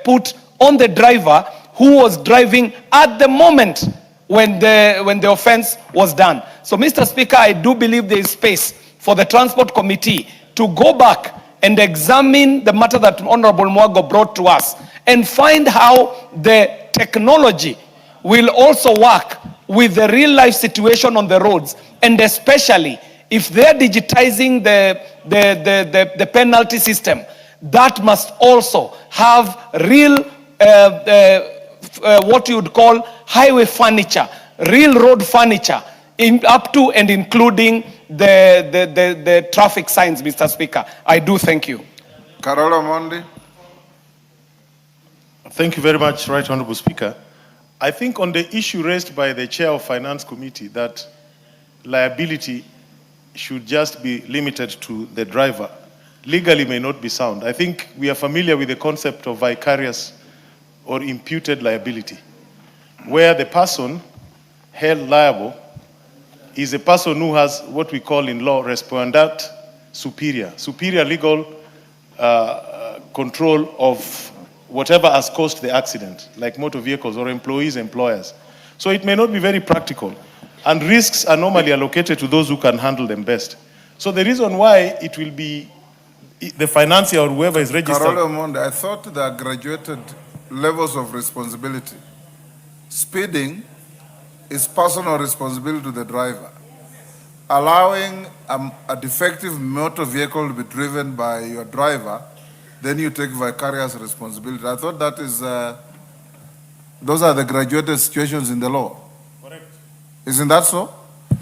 put on the driver who was driving at the moment when the offense was done. So, Mr. Speaker, I do believe there is space for the Transport Committee to go back and examine the matter that Honorable Mwago brought to us and find how the technology will also work with the real life situation on the roads, and especially if they're digitizing the penalty system, that must also have real what you would call highway furniture, real road furniture, up to and including the traffic signs, Mr. Speaker. I do thank you. Carola Mondi. Thank you very much, Right Honorable Speaker. I think on the issue raised by the Chair of Finance Committee that liability should just be limited to the driver, legally may not be sound. I think we are familiar with the concept of vicarious or imputed liability, where the person held liable is a person who has what we call in law respondeat superior legal control of whatever has caused the accident, like motor vehicles or employees, employers. So it may not be very practical, and risks are normally allocated to those who can handle them best. So the reason why it will be the financier or whoever is registered. Carola Mondi, I thought there are graduated levels of responsibility. Speeding is personal responsibility to the driver. Allowing a defective motor vehicle to be driven by your driver, then you take vicarious responsibility. I thought that is, those are the graduated situations in the law. Correct. Isn't that so?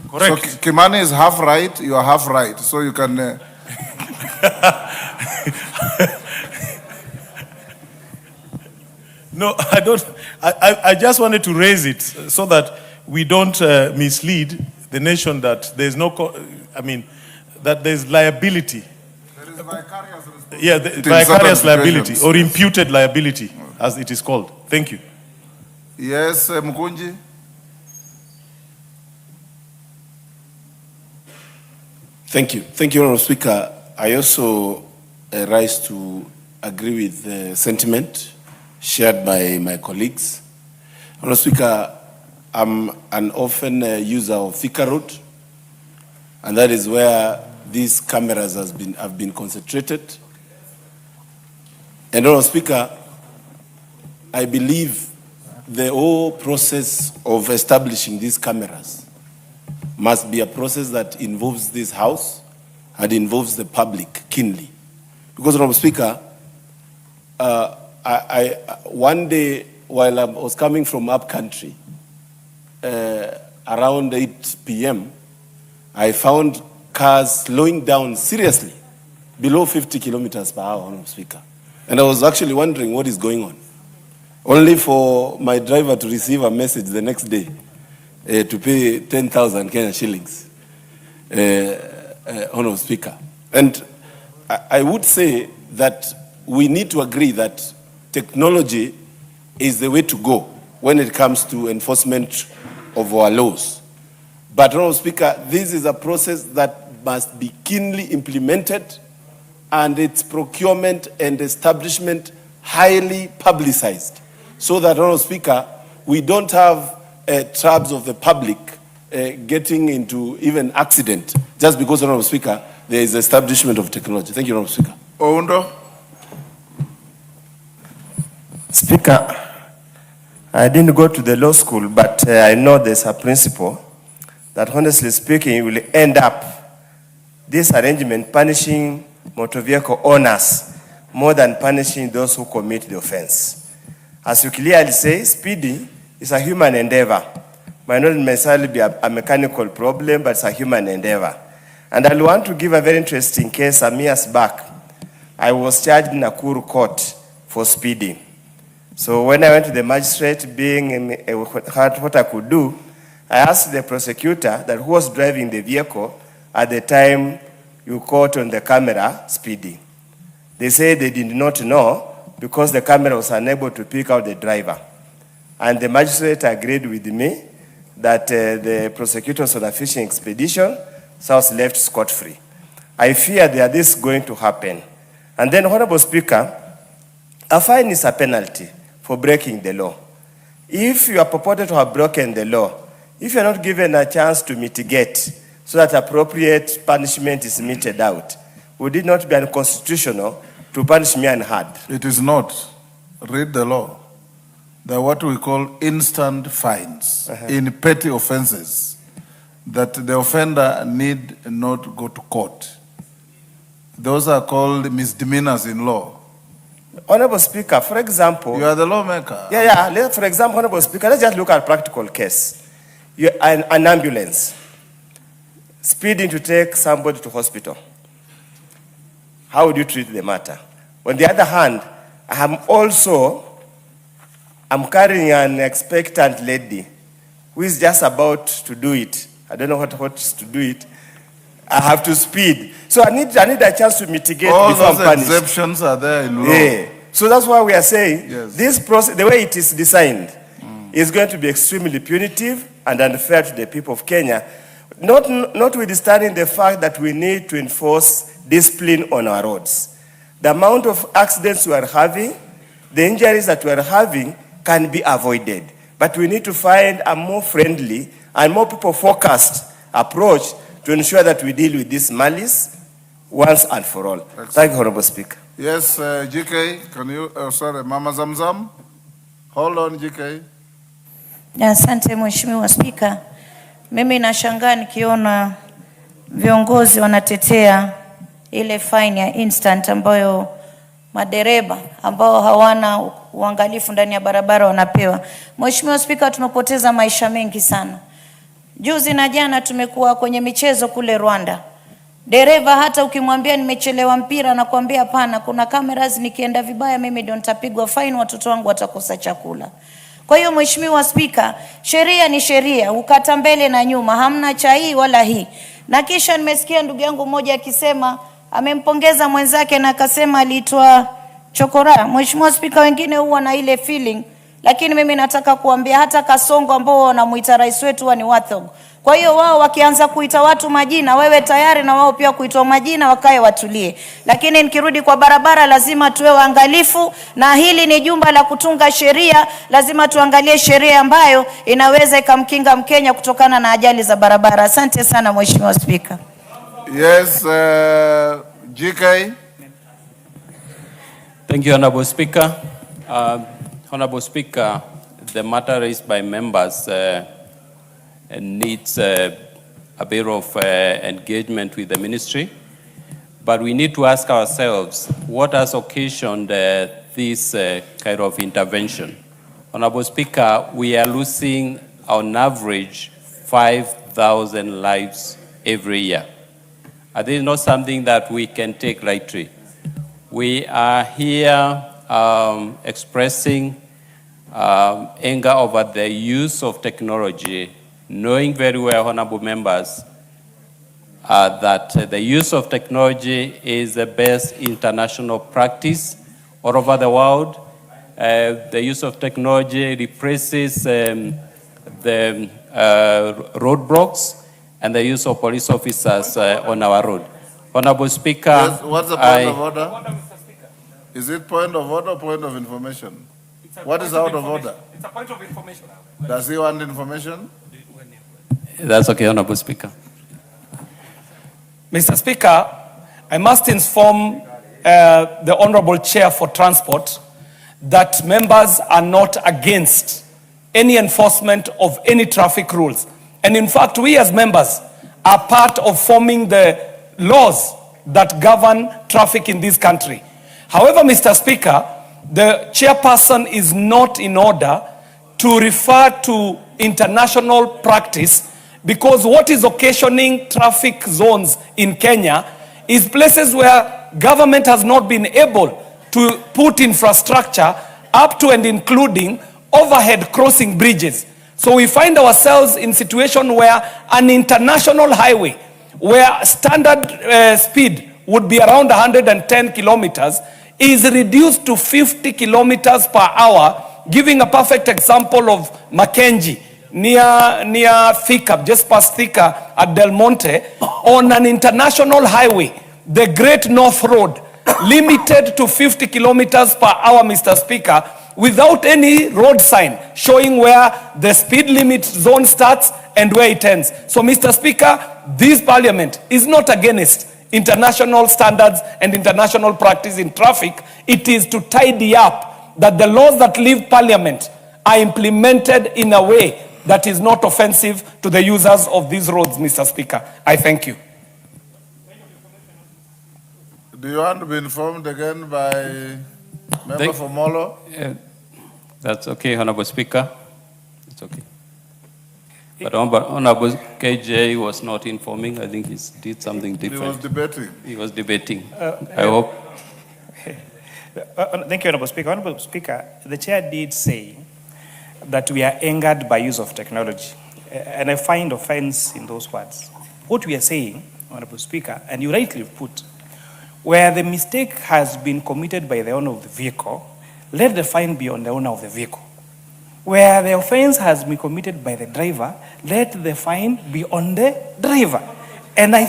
Correct. So Kimani is half right, you are half right. So you can... No, I don't. I just wanted to raise it so that we don't mislead the nation that there's no, that there's liability. There is vicarious responsibility. Yeah, vicarious liability or imputed liability, as it is called. Thank you. Yes, Mkunji. Thank you. Thank you, Honourable Speaker. I also rise to agree with the sentiment shared by my colleagues. Honourable Speaker, I'm an often user of Thika Road, and that is where these cameras have been concentrated. And Honourable Speaker, I believe the whole process of establishing these cameras must be a process that involves this House and involves the public keenly. Because, Honourable Speaker, one day while I was coming from up country, around 8 p.m., I found cars slowing down seriously, below 50 kilometers per hour, Honourable Speaker. And I was actually wondering what is going on. Only for my driver to receive a message the next day to pay 10,000 Kenyan shillings, Honourable Speaker. And I would say that we need to agree that technology is the way to go when it comes to enforcement of our laws. But, Honourable Speaker, this is a process that must be keenly implemented and its procurement and establishment highly publicized so that, Honourable Speaker, we don't have tribes of the public getting into even accident just because, Honourable Speaker, there is establishment of technology. Thank you, Honourable Speaker. Oundo. Speaker, I didn't go to the law school, but I know there's a principle that, honestly speaking, will end up this arrangement punishing motor vehicle owners more than punishing those who commit the offense. As you clearly say, speeding is a human endeavor. Might not necessarily be a mechanical problem, but it's a human endeavor. And I want to give a very interesting case. Some years back, I was charged in Nakuru court for speeding. So when I went to the magistrate, what I could do, I asked the prosecutor that who was driving the vehicle at the time you caught on the camera speeding. They said they did not know because the camera was unable to pick out the driver. And the magistrate agreed with me that the prosecutor was on a fishing expedition, so I was left scot-free. I fear that this is going to happen. And then, Honourable Speaker, a fine is a penalty for breaking the law. If you are purported to have broken the law, if you are not given a chance to mitigate so that appropriate punishment is meted out, would it not be unconstitutional to punish me unheard? It is not. Read the law. There are what we call instant fines in petty offenses that the offender need not go to court. Those are called misdemeanors in law. Honourable Speaker, for example... You are the lawmaker. Yeah. For example, Honourable Speaker, let's just look at a practical case. An ambulance speeding to take somebody to hospital. How would you treat the matter? On the other hand, I'm carrying an expectant lady who is just about to do it. I don't know what is to do it. I have to speed. So I need a chance to mitigate All before I'm those punished. exceptions are there in law. Yeah. So that's why we are saying Yes. this process, the way it is designed, is going to be extremely punitive and unfair to the people of Kenya, notwithstanding the fact that we need to enforce discipline on our roads. The amount of accidents we are having, the injuries that we are having can be avoided. But we need to find a more friendly and more people-focused approach to ensure that we deal with this malice once and for all. Thank you, Honorable Speaker. Yes, GK, can you, sorry, Mama Zamzam? Hold on, GK. Asante Mheshimiwa Spika. Mimi nashangaa nikiona viongozi wanatetea ile fine ya instant ambayo madereba ambao hawana uangalifu ndani ya barabara wanapewa. Mheshimiwa Spika, tumepoteza maisha mengi sana. Juzi na jana tumekuwa kwenye michezo kule Rwanda. Dereva hata ukimwambia nimechelewa mpira na kuambia hapana, kuna cameras, nikienda vibaya mimi ndio nitapigwa fine, watoto wangu watakosa chakula. Kwa hiyo Mheshimiwa Spika, sheria ni sheria, ukata mbele na nyuma, hamna cha hii wala hii. Na kisha nimesikia ndugu yangu mmoja akisema amempongeza mwenzake na akasema aliitwa chokora. Mheshimiwa Spika, wengine huwa na ile feeling, lakini mimi nataka kuambia hata Kasongo ambao wanamuita rais wetu wa ni Wathog. Kwa hiyo wao wakianza kuita watu majina, wewe tayari na wao pia kuitwa majina, wakae watulie. Lakini nikirudi kwa barabara lazima tuwe waangalifu, na hili ni jumba la kutunga sheria, lazima tuangalie sheria ambayo inaweza ikamkinga Mkenya kutokana na ajali za barabara. Asante sana Mheshimiwa Spika. Yes, GK. Thank you, Honorable Speaker. Honorable Speaker, the matter raised by members needs a bit of engagement with the ministry, but we need to ask ourselves what has occasioned this kind of intervention. Honorable Speaker, we are losing on average 5,000 lives every year. And this is not something that we can take lightly. We are here expressing anger over the use of technology, knowing very well, honorable members, that the use of technology is the best international practice all over the world. The use of technology replaces the roadblocks and the use of police officers on our road. Honorable Speaker, Yes, what's the point of order? Is it point of order or point of information? What is out of order? It's a point of information. Does he want information? That's okay, Honorable Speaker. Mr. Speaker, I must inform the Honorable Chair for Transport that members are not against any enforcement of any traffic rules. And in fact, we as members are part of forming the laws that govern traffic in this country. However, Mr. Speaker, the chairperson is not in order to refer to international practice, because what is occasioning traffic zones in Kenya is places where government has not been able to put infrastructure up to and including overhead crossing bridges. So we find ourselves in a situation where an international highway, where standard speed would be around 110 kilometers, is reduced to 50 kilometers per hour, giving a perfect example of Mackenzie, near Thika, just past Thika at Del Monte, on an international highway, the Great North Road, limited to 50 kilometers per hour, Mr. Speaker, without any road sign showing where the speed limit zone starts and where it ends. So, Mr. Speaker, this parliament is not against international standards and international practice in traffic. It is to tidy up that the laws that leave parliament are implemented in a way that is not offensive to the users of these roads, Mr. Speaker. I thank you. Do you want to be informed again by member for Molo? That's okay, Honorable Speaker. It's okay. But Honorable KJ was not informing. I think he did something different. He was debating. He was debating. I hope. Thank you, Honorable Speaker. Honorable Speaker, the chair did say that we are angered by use of technology, and I find offense in those words. What we are saying, Honorable Speaker, and you rightly put, where the mistake has been committed by the owner of the vehicle, let the fine be on the owner of the vehicle. Where the offense has been committed by the driver, let the fine be on the driver. And I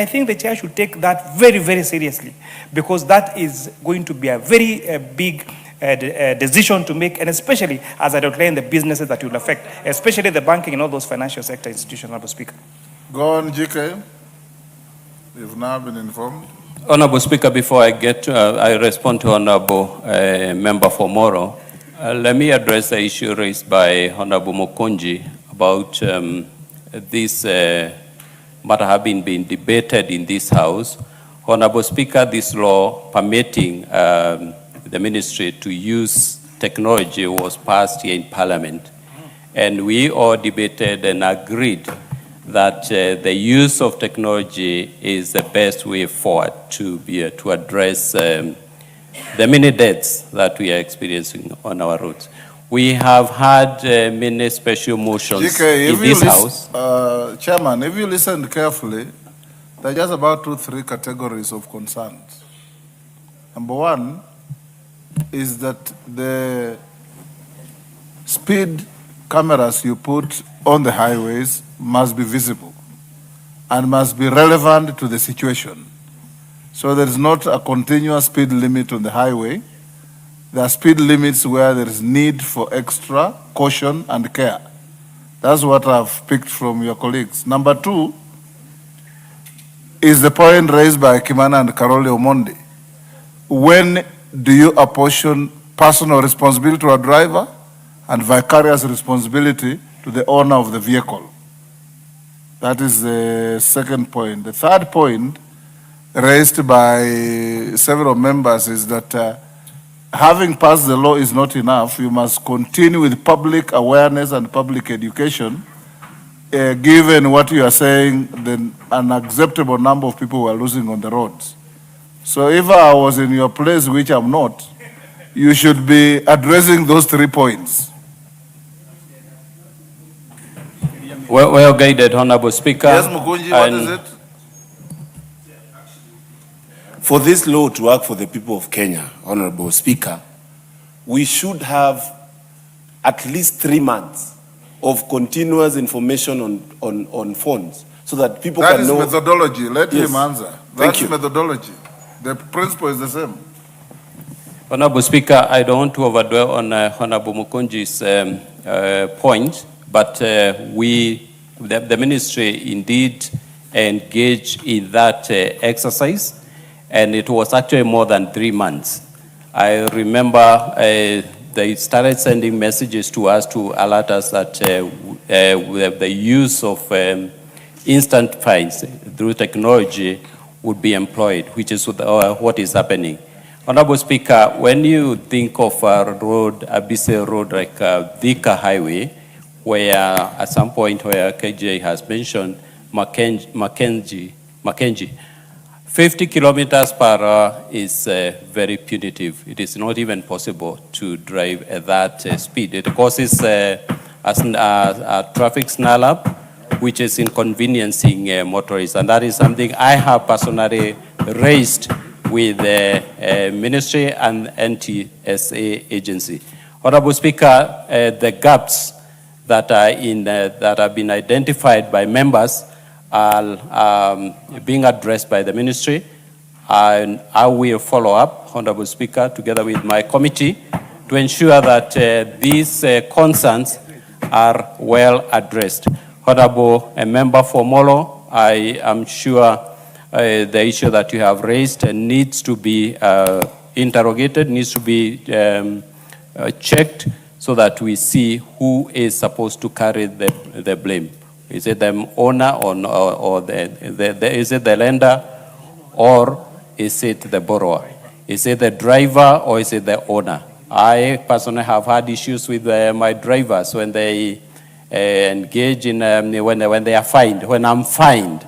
think the chair should take that very, very seriously, because that is going to be a very big decision to make, and especially as I outlined the businesses that will affect, especially the banking and all those financial sector institutions, Honorable Speaker. Go on, GK. You've now been informed. Honorable Speaker, before I respond to Honorable Member for Moro, let me address the issue raised by Honorable Mokonji about this matter having been debated in this House. Honorable Speaker, this law permitting the ministry to use technology was passed here in Parliament. And we all debated and agreed that the use of technology is the best way forward to address the many deaths that we are experiencing on our roads. We have had many special motions in this House. Chairman, if you listen carefully, there are just about 2-3 categories of concerns. Number one is that the speed cameras you put on the highways must be visible and must be relevant to the situation. So there is not a continuous speed limit on the highway. There are speed limits where there is need for extra caution and care. That's what I've picked from your colleagues. Number two is the point raised by Kimana and Karoli Omondi. When do you apportion personal responsibility to a driver and vicarious responsibility to the owner of the vehicle? That is the second point. The third point raised by several members is that having passed the law is not enough. You must continue with public awareness and public education, given what you are saying, the unacceptable number of people who are losing on the roads. So if I was in your place, which I'm not, you should be addressing those 3 points. Well guided, Honorable Speaker. Yes, Mukunji, what is it? For this law to work for the people of Kenya, Honorable Speaker, we should have at least 3 months of continuous information on phones so that people can know. That is methodology. Let him answer. Thank you. Methodology. The principle is the same. Honorable Speaker, I don't want to overdwell on Honorable Mukunji's point, but the ministry indeed engaged in that exercise, and it was actually more than 3 months. I remember they started sending messages to us to alert us that the use of instant fines through technology would be employed, which is what is happening. Honorable Speaker, when you think of a busy road like Thika Highway, where at some point where KJ has mentioned Mackenzie, 50 kilometers per hour is very punitive. It is not even possible to drive at that speed. It causes a traffic snarl-up, which is inconveniencing motorists. And that is something I have personally raised with the ministry and NTSA agency. Honorable Speaker, the gaps that that have been identified by members are being addressed by the ministry, and I will follow up, Honorable Speaker, together with my committee to ensure that these concerns are well addressed. Honorable Member for Molo, I am sure the issue that you have raised needs to be interrogated, needs to be checked so that we see who is supposed to carry the blame. Is it the owner or is it the lender, or is it the borrower? Is it the driver or is it the owner? I personally have had issues with my drivers when they engage in, when they are fined, when I'm fined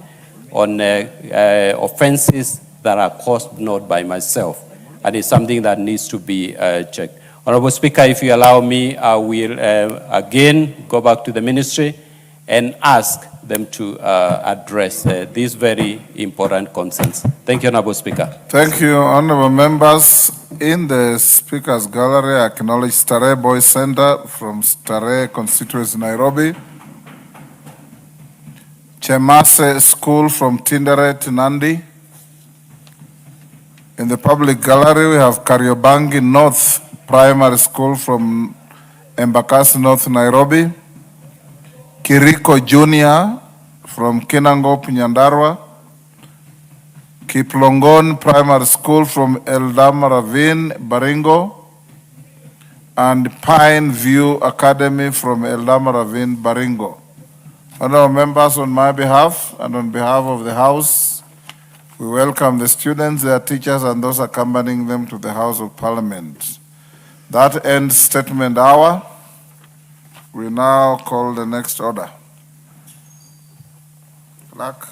on offenses that are caused not by myself. and it's something that needs to be checked. Honorable Speaker, if you allow me, I will again go back to the ministry and ask them to address these very important concerns. Thank you, Honorable Speaker. Thank you, honorable members. In the Speaker's Gallery, I acknowledge Starehe Boys Center from Starehe constituency, Nairobi. Chemase School from Tinderet, Nandi. In the public gallery, we have Kariobangi North Primary School from Embakasi North, Nairobi. Kiriko Junior from Kinangop, Nyandarua. Kiplongon Primary School from Eldama Ravine, Baringo. And Pine View Academy from Eldama Ravine, Baringo. Honorable members, on my behalf and on behalf of the House, we welcome the students, their teachers, and those accompanying them to the House of Parliament. That ends statement hour. We now call the next order. Clerk.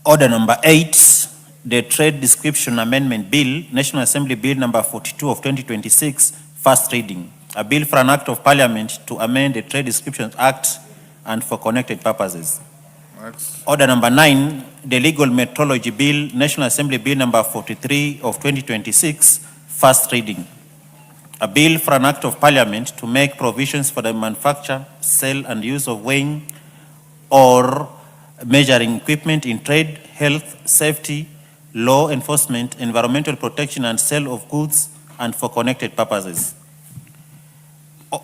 Order number 8, the Trade Description Amendment Bill, National Assembly Bill number 42 of 2026, first reading. A bill for an act of Parliament to amend the Trade Description Act and for connected purposes. Next. Order number 9, the Legal Metrology Bill, National Assembly Bill number 43 of 2026, first reading. A bill for an act of Parliament to make provisions for the manufacture, sale, and use of weighing or measuring equipment in trade, health, safety, law enforcement, environmental protection, and sale of goods and for connected purposes.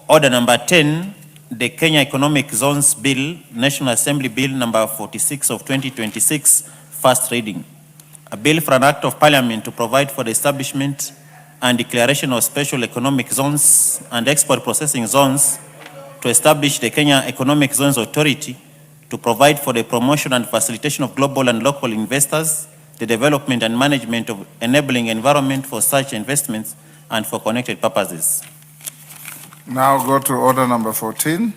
Order number 10, the Kenya Economic Zones Bill, National Assembly Bill number 46 of 2026, first reading. A bill for an act of Parliament to provide for the establishment and declaration of special economic zones and export processing zones, to establish the Kenya Economic Zones Authority, to provide for the promotion and facilitation of global and local investors, the development and management of enabling environment for such investments and for connected purposes. Now go to order number 14.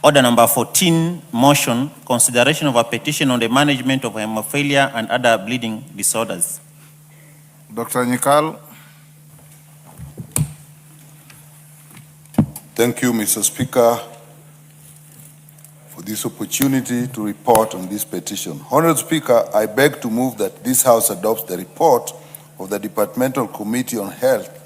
Order number 14, motion, consideration of a petition on the management of hemophilia and other bleeding disorders. Dr. Nyikal. Thank you, Mr. Speaker, for this opportunity to report on this petition. Honourable Speaker, I beg to move that this House adopts the report of the Departmental Committee on Health,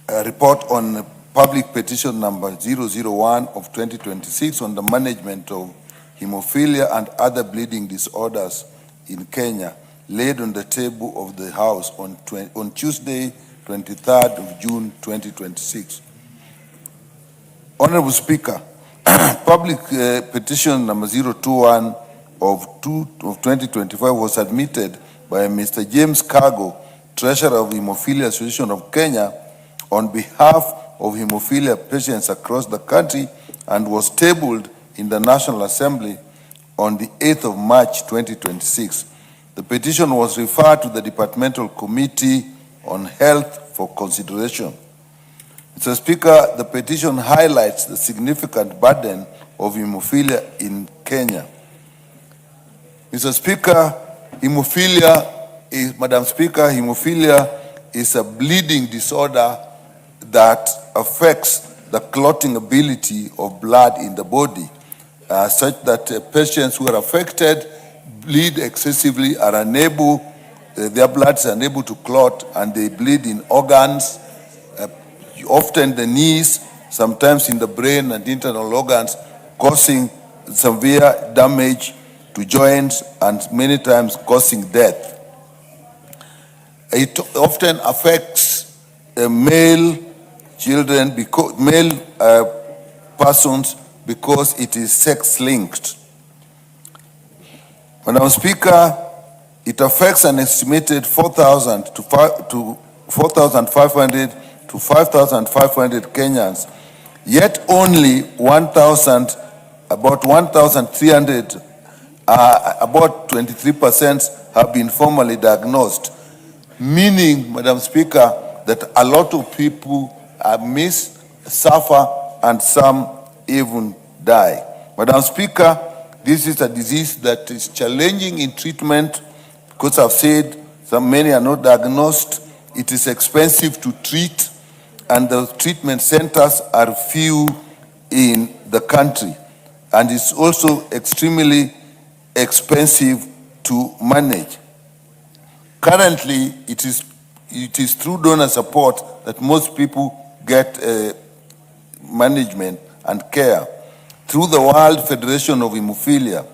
a report on public petition number 001 of 2026 on the management of hemophilia and other bleeding disorders in Kenya, laid on the table of the House on Tuesday, 23rd of June, 2026. Honourable Speaker, public petition number 021 of 2025 was submitted by Mr. James Cargo, Treasurer of Hemophilia Association of Kenya, on behalf of hemophilia patients across the country and was tabled in the National Assembly on the 8th of March 2026. The petition was referred to the Departmental Committee on Health for consideration. Mr. Speaker, the petition highlights the significant burden of hemophilia in Kenya. Mr. Speaker, Madam Speaker, hemophilia is a bleeding disorder that affects the clotting ability of blood in the body, such that patients who are affected bleed excessively, are unable, their blood is unable to clot, and they bleed in organs, often the knees, sometimes in the brain and internal organs, causing severe damage to joints and many times causing death. It often affects male children, male persons, because it is sex-linked. Madam Speaker, it affects an estimated 4,000 to 4,500 to 5,500 Kenyans, yet only 1,000, about 1,300, about 23% have been formally diagnosed, meaning, Madam Speaker, that a lot of people suffer and some even die. Madam Speaker, this is a disease that is challenging in treatment because I've said Many are not diagnosed. It is expensive to treat, and the treatment centers are few in the country. And it's also extremely expensive to manage. Currently, it is through donor support that most people get management and care through the World Federation of Hemophilia.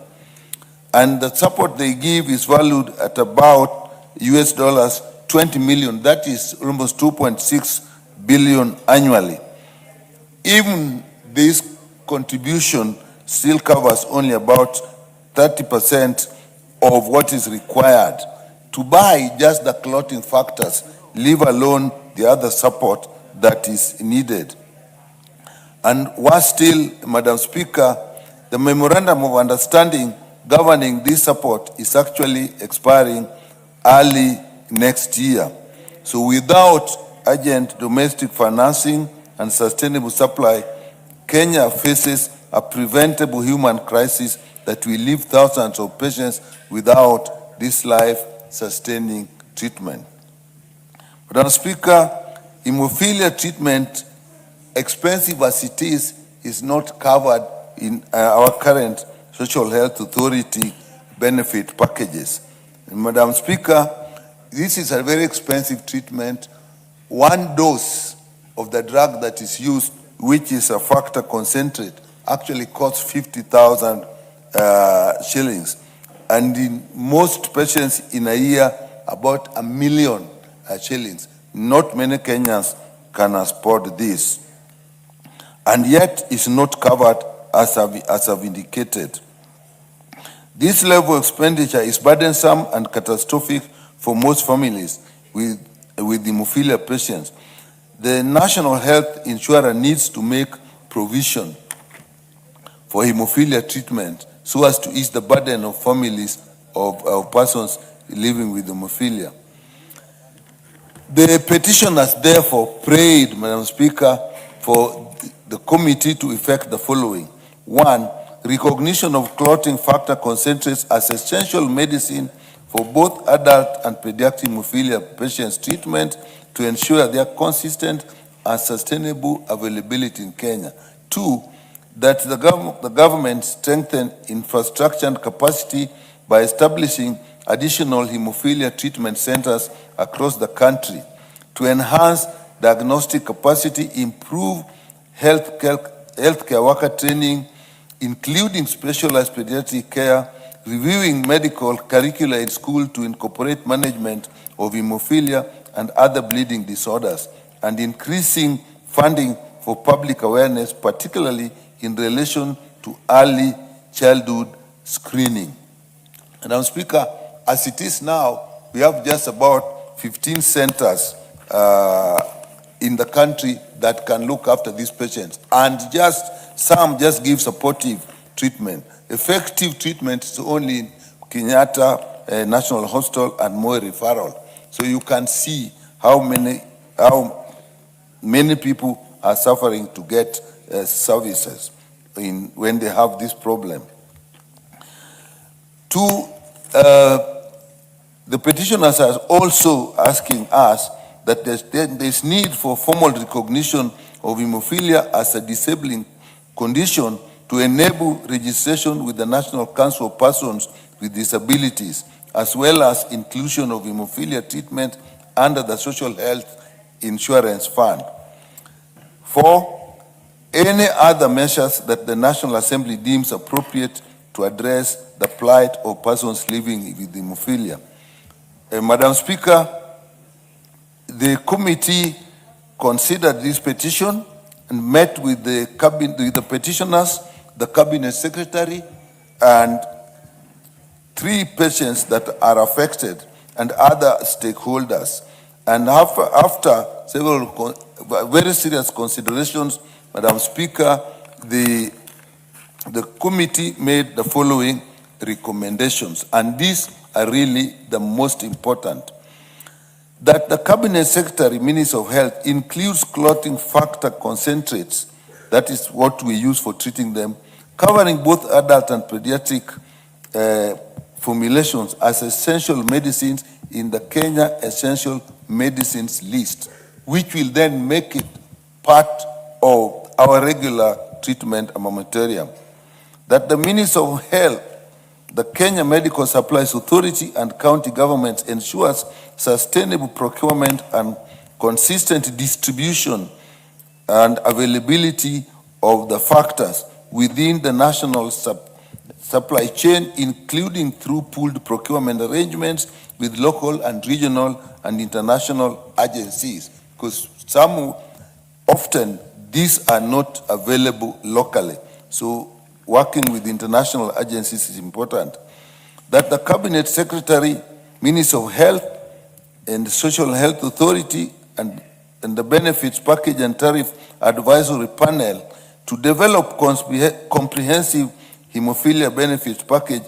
And the support they give is valued at about US dollars 20 million. That is almost 2.6 billion annually. Even this contribution still covers only about 30% of what is required to buy just the clotting factors, leave alone the other support that is needed. And worse still, Madam Speaker, the memorandum of understanding governing this support is actually expiring early next year. So without urgent domestic financing and sustainable supply, Kenya faces a preventable human crisis that will leave thousands of patients without this life-sustaining treatment. Madam Speaker, hemophilia treatment, expensive as it is not covered in our current Social Health Authority benefit packages. And Madam Speaker, this is a very expensive treatment. One dose of the drug that is used, which is a factor concentrate, actually costs 50,000 shillings. And in most patients in a year, about 1 million shillings. Not many Kenyans can afford this. And yet it's not covered as I've indicated. This level of expenditure is burdensome and catastrophic for most families with hemophilia patients. The National Health Insurer needs to make provision for hemophilia treatment so as to ease the burden of families of persons living with hemophilia. The petitioners therefore prayed, Madam Speaker, for the committee to effect the following. 1, recognition of clotting factor concentrates as essential medicine for both adult and pediatric hemophilia patients' treatment to ensure their consistent and sustainable availability in Kenya. 2, that the government strengthen infrastructure and capacity by establishing additional hemophilia treatment centers across the country to enhance diagnostic capacity, improve healthcare worker training, including specialized pediatric care, reviewing medical curricula in school to incorporate management of hemophilia and other bleeding disorders, and increasing funding for public awareness, particularly in relation to early childhood screening. Madam Speaker, as it is now, we have just about 15 centers in the country that can look after these patients, and some just give supportive treatment. Effective treatment is only in Kenyatta National Hospital and Moi Referral. So you can see how many people are suffering to get services when they have this problem. 2, the petitioners are also asking us that there's need for formal recognition of hemophilia as a disabling condition to enable registration with the National Council of Persons with Disabilities, as well as inclusion of hemophilia treatment under the Social Health Insurance Fund. 4, any other measures that the National Assembly deems appropriate to address the plight of persons living with hemophilia. Madam Speaker, the committee considered this petition and met with the petitioners, the cabinet secretary, and 3 patients that are affected and other stakeholders. And after several very serious considerations, Madam Speaker, the committee made the following recommendations, and these are really the most important. That the Cabinet Secretary, Minister of Health, includes clotting factor concentrates, that is what we use for treating them, covering both adult and pediatric formulations as essential medicines in the Kenya Essential Medicines list, which will then make it part of our regular treatment armamentarium. That the Minister of Health, the Kenya Medical Supplies Authority, and county governments ensures sustainable procurement and consistent distribution and availability of the factors within the national supply chain, including through pooled procurement arrangements with local and regional and international agencies, because often these are not available locally. So working with international agencies is important. That the Cabinet Secretary, Minister of Health, and the Social Health Authority, and the Benefits Package and Tariff Advisory Panel to develop comprehensive hemophilia benefits package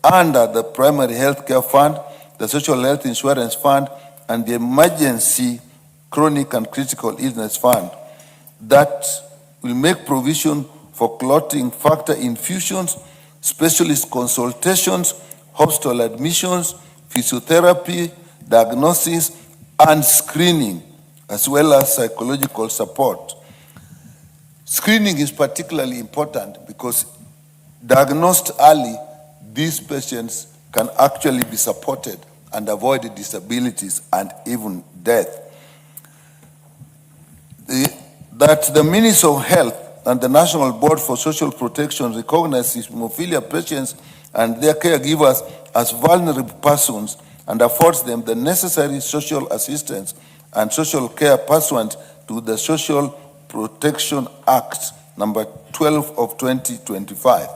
under the Primary Health Care Fund, the Social Health Insurance Fund, and the Emergency Chronic and Critical Illness Fund that will make provision for clotting factor infusions, specialist consultations, hospital admissions, physiotherapy, diagnosis, and screening, as well as psychological support. Screening is particularly important because diagnosed early, these patients can actually be supported and avoid disabilities and even death. That the Minister of Health and the National Board for Social Protection recognizes hemophilia patients and their caregivers as vulnerable persons and affords them the necessary social assistance and social care pursuant to the Social Protection Act number 12 of 2025.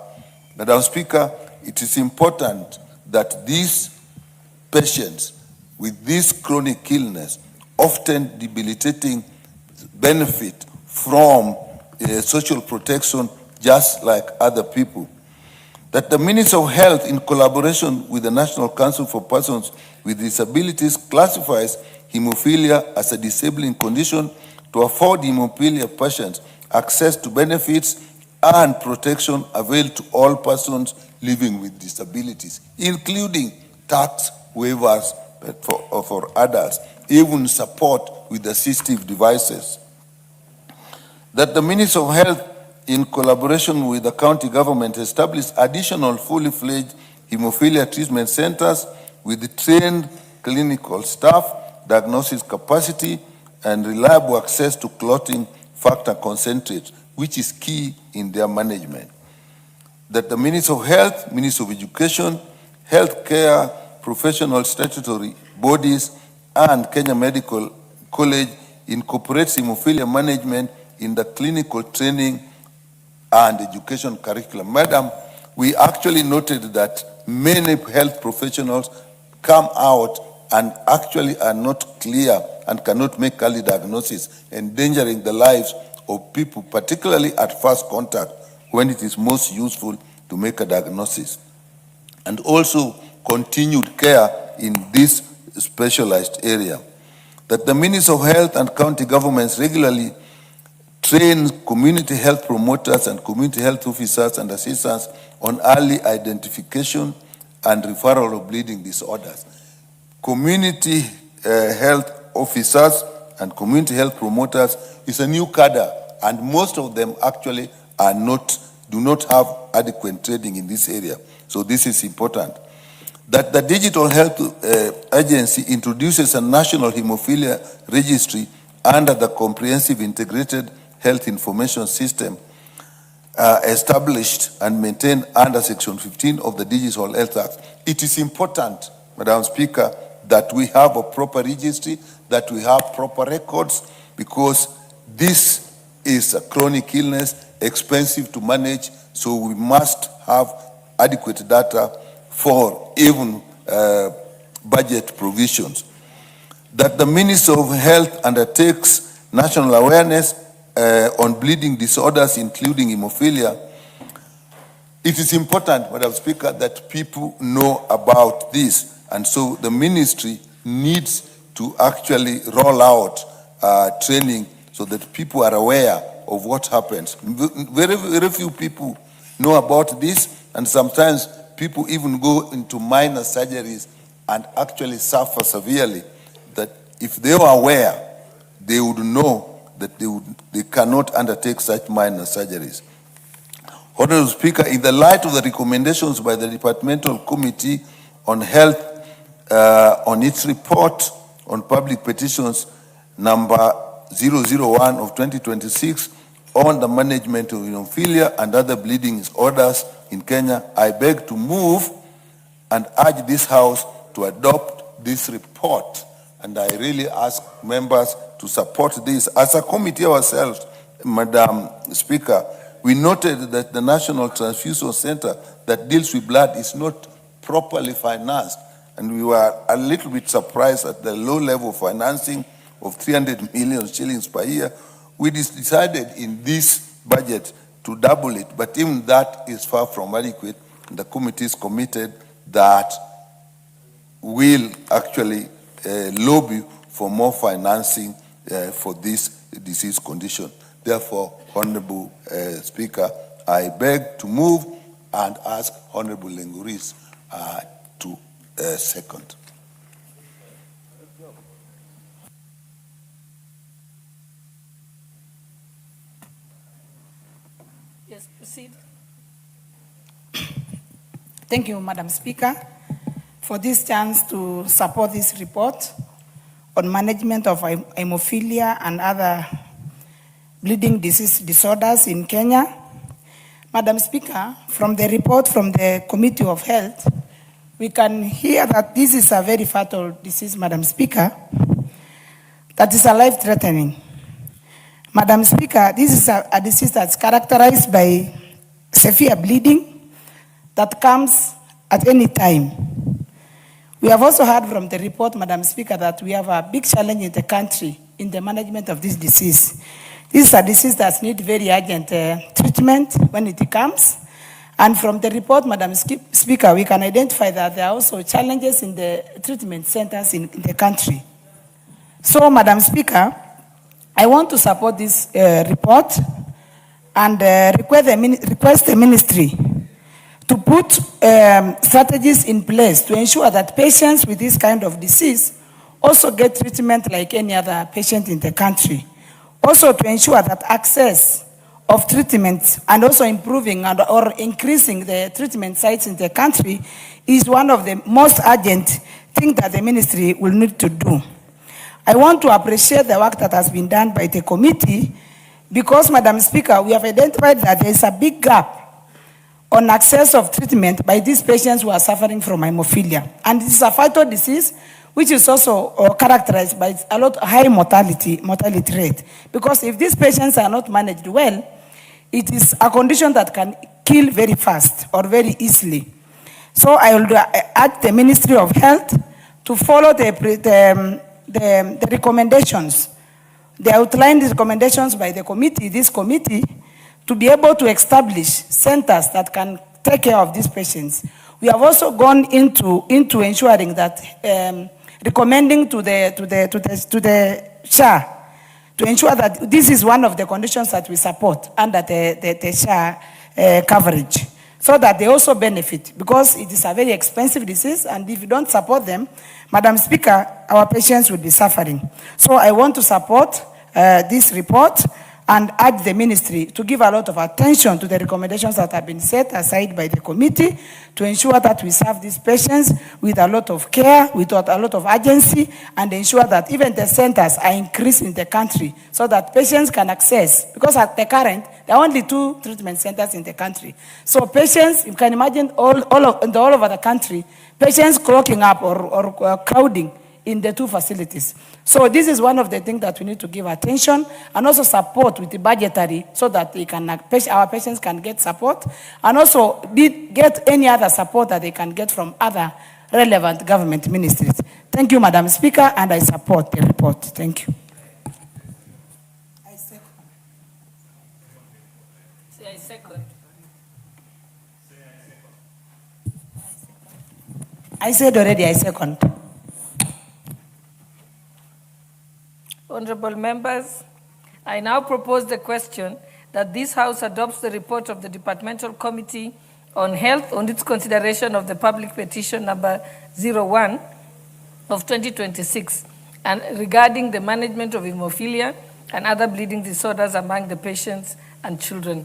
Madam Speaker, it is important that these patients with this chronic illness, often debilitating, benefit from social protection just like other people. That the Minister of Health, in collaboration with the National Council for Persons with Disabilities, classifies hemophilia as a disabling condition to afford hemophilia patients access to benefits and protection available to all persons living with disabilities, including tax waivers for adults, even support with assistive devices. That the Minister of Health, in collaboration with the county government, established additional fully fledged hemophilia treatment centers with trained clinical staff, diagnosis capacity, and reliable access to clotting factor concentrate, which is key in their management. That the Minister of Health, Minister of Education, Healthcare Professional Statutory Bodies, and Kenya Medical College incorporates hemophilia management in the clinical training and education curriculum. Madam, we actually noted that many health professionals come out and actually are not clear and cannot make early diagnosis, endangering the lives of people, particularly at first contact, when it is most useful to make a diagnosis. And also continued care in this specialized area. That the Minister of Health and county governments regularly train community health promoters and community health officers and assistants on early identification and referral of bleeding disorders. Community health officers and community health promoters is a new cadre, and most of them actually do not have adequate training in this area. So this is important. That the Digital Health Agency introduces a national hemophilia registry under the Comprehensive Integrated Health Information System established and maintained under Section 15 of the Digital Health Act. It is important, Madam Speaker, that we have a proper registry, that we have proper records, because this is a chronic illness, expensive to manage, so we must have adequate data for even budget provisions. That the Minister of Health undertakes national awareness on bleeding disorders, including hemophilia. It is important, Madam Speaker, that people know about this, and so the ministry needs to actually roll out training so that people are aware of what happens. Very, very few people know about this, and sometimes people even go into minor surgeries and actually suffer severely, that if they were aware, they would know that they cannot undertake such minor surgeries. Honorable Speaker, in the light of the recommendations by the Departmental Committee on Health on its report on public petitions number 001 of 2026 on the management of hemophilia and other bleeding disorders in Kenya, I beg to move and urge this House to adopt this report. And I really ask members to support this. As a committee ourselves, Madam Speaker, we noted that the National Transfusion Center that deals with blood is not properly financed. And we were a little bit surprised at the low level of financing of 300 million shillings per year. We decided in this budget to double it, but even that is far from adequate. And the committee is committed that will actually lobby for more financing for this disease condition. Therefore, Honorable Speaker, I beg to move and ask Honorable Lenguris to second. Yes, proceed. Thank you, Madam Speaker, for this chance to support this report on management of hemophilia and other bleeding disease disorders in Kenya. Madam Speaker, from the report from the Committee of Health, we can hear that this is a very fatal disease, Madam Speaker, that is a life-threatening. Madam Speaker, this is a disease that's characterized by severe bleeding that comes at any time. We have also heard from the report, Madam Speaker, that we have a big challenge in the country in the management of this disease. This is a disease that needs very urgent treatment when it comes. And from the report, Madam Speaker, we can identify that there are also challenges in the treatment centers in the country. So, Madam Speaker, I want to support this report and request the ministry to put strategies in place to ensure that patients with this kind of disease also get treatment like any other patient in the country. Also to ensure that access of treatment and also improving or increasing the treatment sites in the country is one of the most urgent things that the ministry will need to do. I want to appreciate the work that has been done by the committee because, Madam Speaker, we have identified that there is a big gap on access of treatment by these patients who are suffering from hemophilia. And this is a fatal disease which is also characterized by a lot of high mortality rate. Because if these patients are not managed well, it is a condition that can kill very fast or very easily. So I will urge the Ministry of Health to follow the recommendations, the outlined recommendations by the committee, this committee, to be able to establish centers that can take care of these patients. We have also gone into ensuring that recommending to the SHA to ensure that this is one of the conditions that we support under the SHA coverage, so that they also benefit, because it is a very expensive disease, and if you don't support them, Madam Speaker, our patients will be suffering. So I want to support this report and urge the ministry to give a lot of attention to the recommendations that have been set aside by the committee to ensure that we serve these patients with a lot of care, with a lot of urgency, and ensure that even the centers are increased in the country so that patients can access, because at the current, there are only 2 treatment centers in the country. So patients, you can imagine all over the country, patients clocking up or crowding in the 2 facilities. So this is one of the things that we need to give attention and also support with the budgetary so that they can, our patients can get support and also get any other support that they can get from other relevant government ministries. Thank you, Madam Speaker, and I support the report. Thank you. I second. I said already, I second. Honorable members, I now propose the question that this House adopts the report of the Departmental Committee on Health on its consideration of the public petition number 01 of 2026 and regarding the management of hemophilia and other bleeding disorders among the patients and children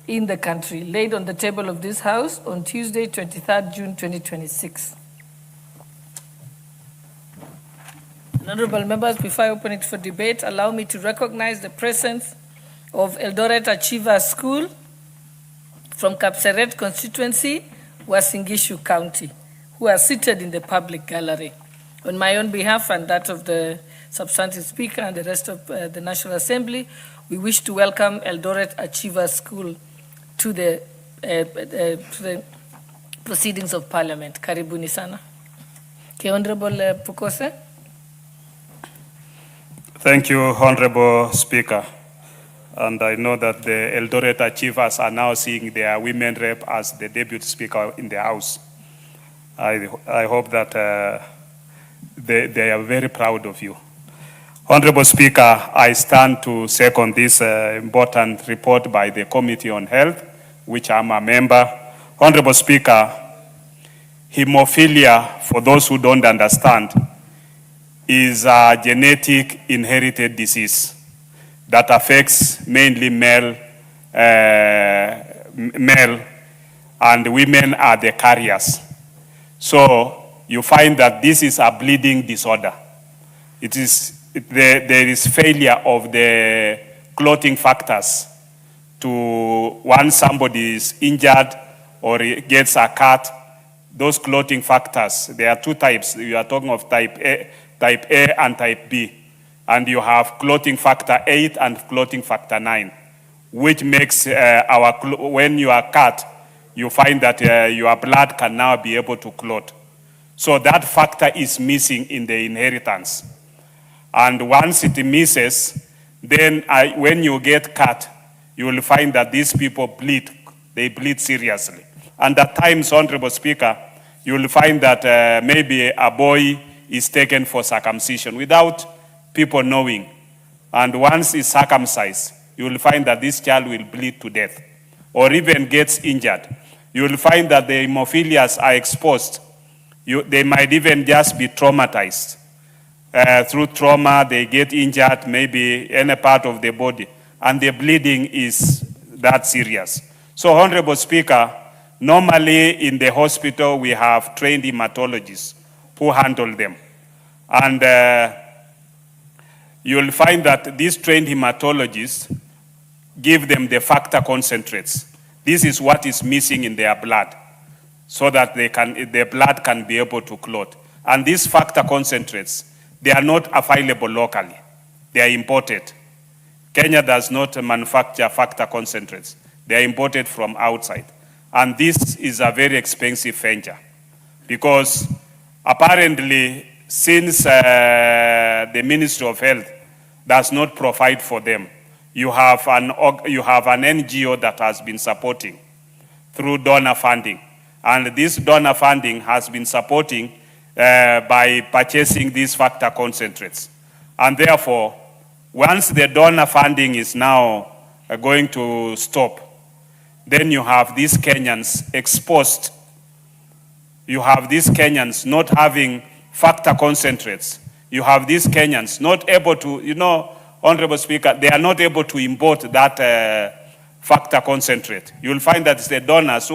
in the country, laid on the table of this House on Tuesday, 23rd June 2026. Honorable members, before I open it for debate, allow me to recognize the presence of Eldoret Achiever School from Kapseret constituency, Uasin Gishu County, who are seated in the public gallery. On my own behalf and that of the substantive speaker and the rest of the National Assembly, we wish to welcome Eldoret Achiever School to the proceedings of Parliament. Karibuni sana. Honorable Pukose. Thank you, Honorable Speaker. And I know that the Eldoret Achievers are now seeing their women rep as the deputy speaker in the House. I hope that they are very proud of you. Honorable Speaker, I stand to second this important report by the Committee on Health, which I'm a member. Honorable Speaker, hemophilia, for those who don't understand, is a genetic inherited disease that affects mainly male, and women are the carriers. So you find that this is a bleeding disorder. There is failure of the clotting factors to, once somebody is injured or gets a cut, those clotting factors, there are two types. You are talking of type A and type B. And you have clotting factor 8 and clotting factor 9, which makes when you are cut, you find that your blood can now be able to clot. So that factor is missing in the inheritance. And once it misses, then when you get cut, you will find that these people bleed. They bleed seriously. And at times, Honorable Speaker, you will find that maybe a boy is taken for circumcision without people knowing. And once he's circumcised, you will find that this child will bleed to death or even gets injured. You will find that the hemophilias are exposed. They might even just be traumatized. Through trauma, they get injured, maybe any part of the body, and the bleeding is that serious. So, Honorable Speaker, normally in the hospital, we have trained hematologists who handle them. And you'll find that these trained hematologists give them the factor concentrates. This is what is missing in their blood so that their blood can be able to clot. And these factor concentrates, they are not available locally. They are imported. Kenya does not manufacture factor concentrates. They are imported from outside. And this is a very expensive venture because apparently since the Ministry of Health does not provide for them, you have an NGO that has been supporting through donor funding. And this donor funding has been supporting by purchasing these factor concentrates. And therefore, once the donor funding is now going to stop, then you have these Kenyans exposed. You have these Kenyans not having factor concentrates. You have these Kenyans not able to, Honorable Speaker, they are not able to import that factor concentrate. You will find that it's the donors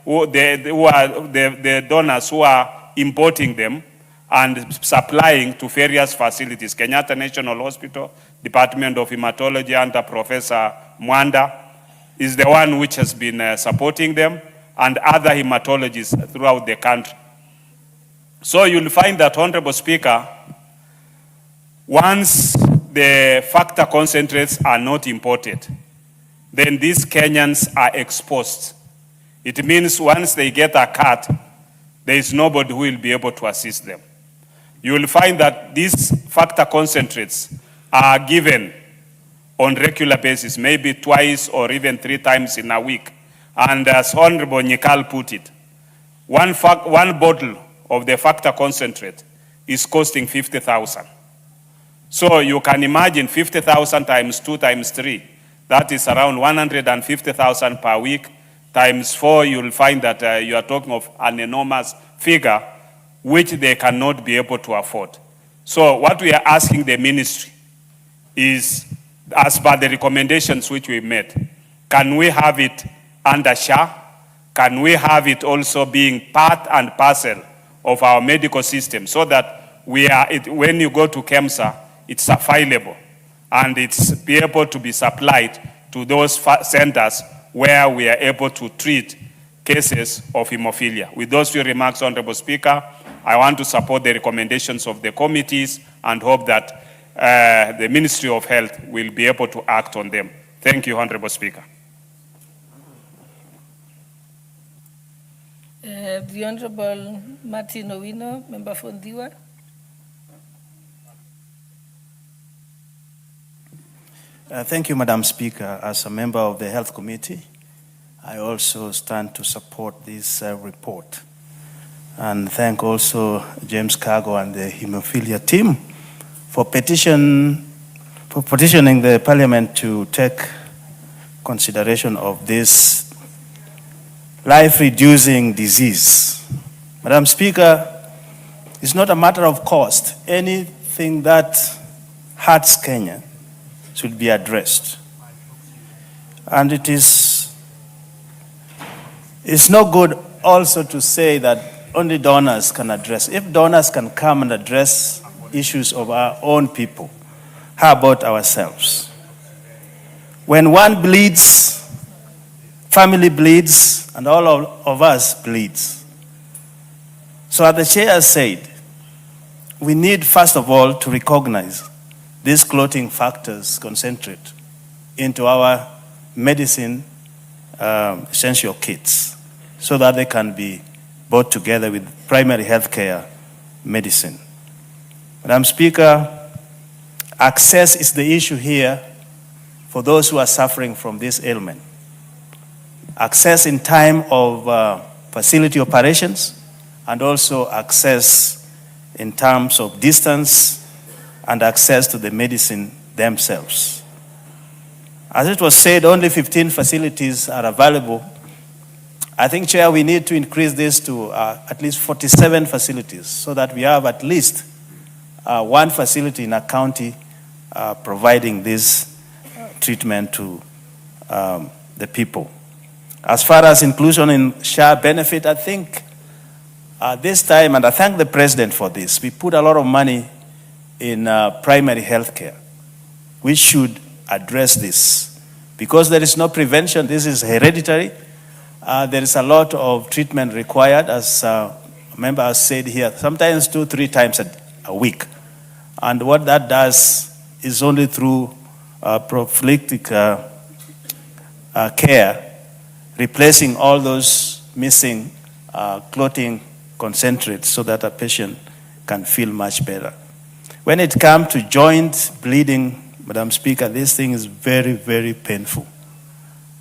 the donors who are importing them and supplying to various facilities. Kenyatta National Hospital, Department of Hematology under Professor Mwanda is the one which has been supporting them, and other hematologists throughout the country. So you'll find that, Honorable Speaker, once the factor concentrates are not imported, then these Kenyans are exposed. It means once they get a cut, there is nobody who will be able to assist them. You will find that these factor concentrates are given on regular basis, maybe twice or even 3 times in a week. And as Honorable Nyikal put it, one bottle of the factor concentrate is costing 50,000. So you can imagine 50,000 times 2 times 3. That is around 150,000 per week. Times 4, you'll find that you are talking of an enormous figure which they cannot be able to afford. So what we are asking the ministry is, as per the recommendations which we made, can we have it under SHA? Can we have it also being part and parcel of our medical system so that when you go to KEMSA, it's available and it's be able to be supplied to those centers where we are able to treat cases of hemophilia. With those few remarks, Honorable Speaker, I want to support the recommendations of the committees and hope that the Ministry of Health will be able to act on them. Thank you, Honorable Speaker. The Honorable Martin Owino, member for Ndiwa. Thank you, Madam Speaker. As a member of the Health Committee, I also stand to support this report. And thank also James Cargo and the hemophilia team for petitioning the Parliament to take consideration of this life-reducing disease. Madam Speaker, it's not a matter of cost. Anything that hurts Kenya should be addressed. And it's no good also to say that only donors can address. If donors can come and address issues of our own people, how about ourselves? When one bleeds, family bleeds, and all of us bleeds. So as the chair said, we need first of all to recognize these clotting factors concentrate into our medicine essential kits so that they can be brought together with primary health care medicine. Madam Speaker, access is the issue here for those who are suffering from this ailment. Access in time of facility operations and also access in terms of distance and access to the medicine themselves. As it was said, only 15 facilities are available. I think, Chair, we need to increase this to at least 47 facilities so that we have at least one facility in a county providing this treatment to the people. As far as inclusion in SHA benefit, I think this time, and I thank the President for this, we put a lot of money in primary health care. We should address this because there is no prevention. This is hereditary. There is a lot of treatment required, as a member has said here, sometimes 2-3 times a week. And what that does is only through prophylactic care, replacing all those missing clotting concentrates so that a patient can feel much better. When it comes to joint bleeding, Madam Speaker, this thing is very, very painful.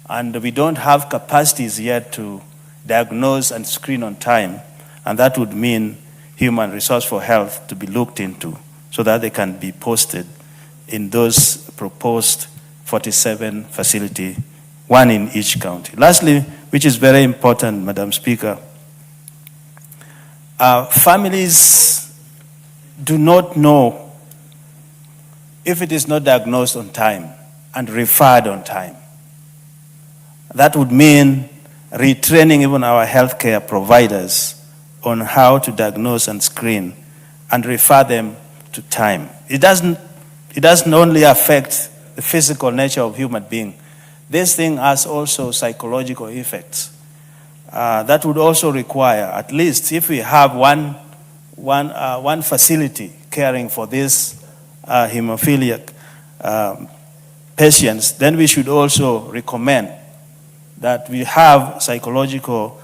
And we don't have capacities yet to diagnose and screen on time. And that would mean human resource for health to be looked into so that they can be posted in those proposed 47 facilities, one in each county. Lastly, which is very important, Madam Speaker, families do not know if it is not diagnosed on time and referred on time. That would mean retraining even our healthcare providers on how to diagnose and screen and refer them to time. It doesn't only affect the physical nature of human being. This thing has also psychological effects. That would also require, at least if we have one facility caring for these hemophiliac patients, then we should also recommend that we have psychological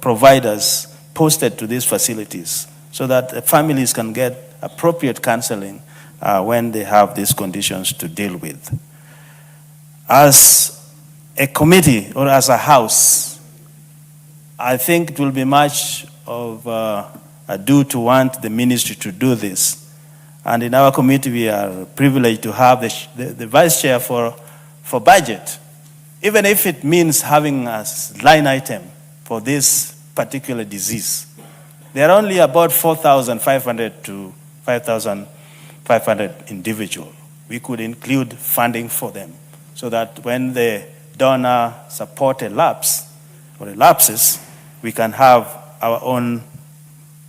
providers posted to these facilities so that the families can get appropriate counseling when they have these conditions to deal with. As a committee or as a house, I think it will be much of a due to want the ministry to do this. And in our committee, we are privileged to have the vice chair for budget, even if it means having a line item for this particular disease. There are only about 4,500 to 5,500 individuals. We could include funding for them so that when the donor support elapses, we can have our own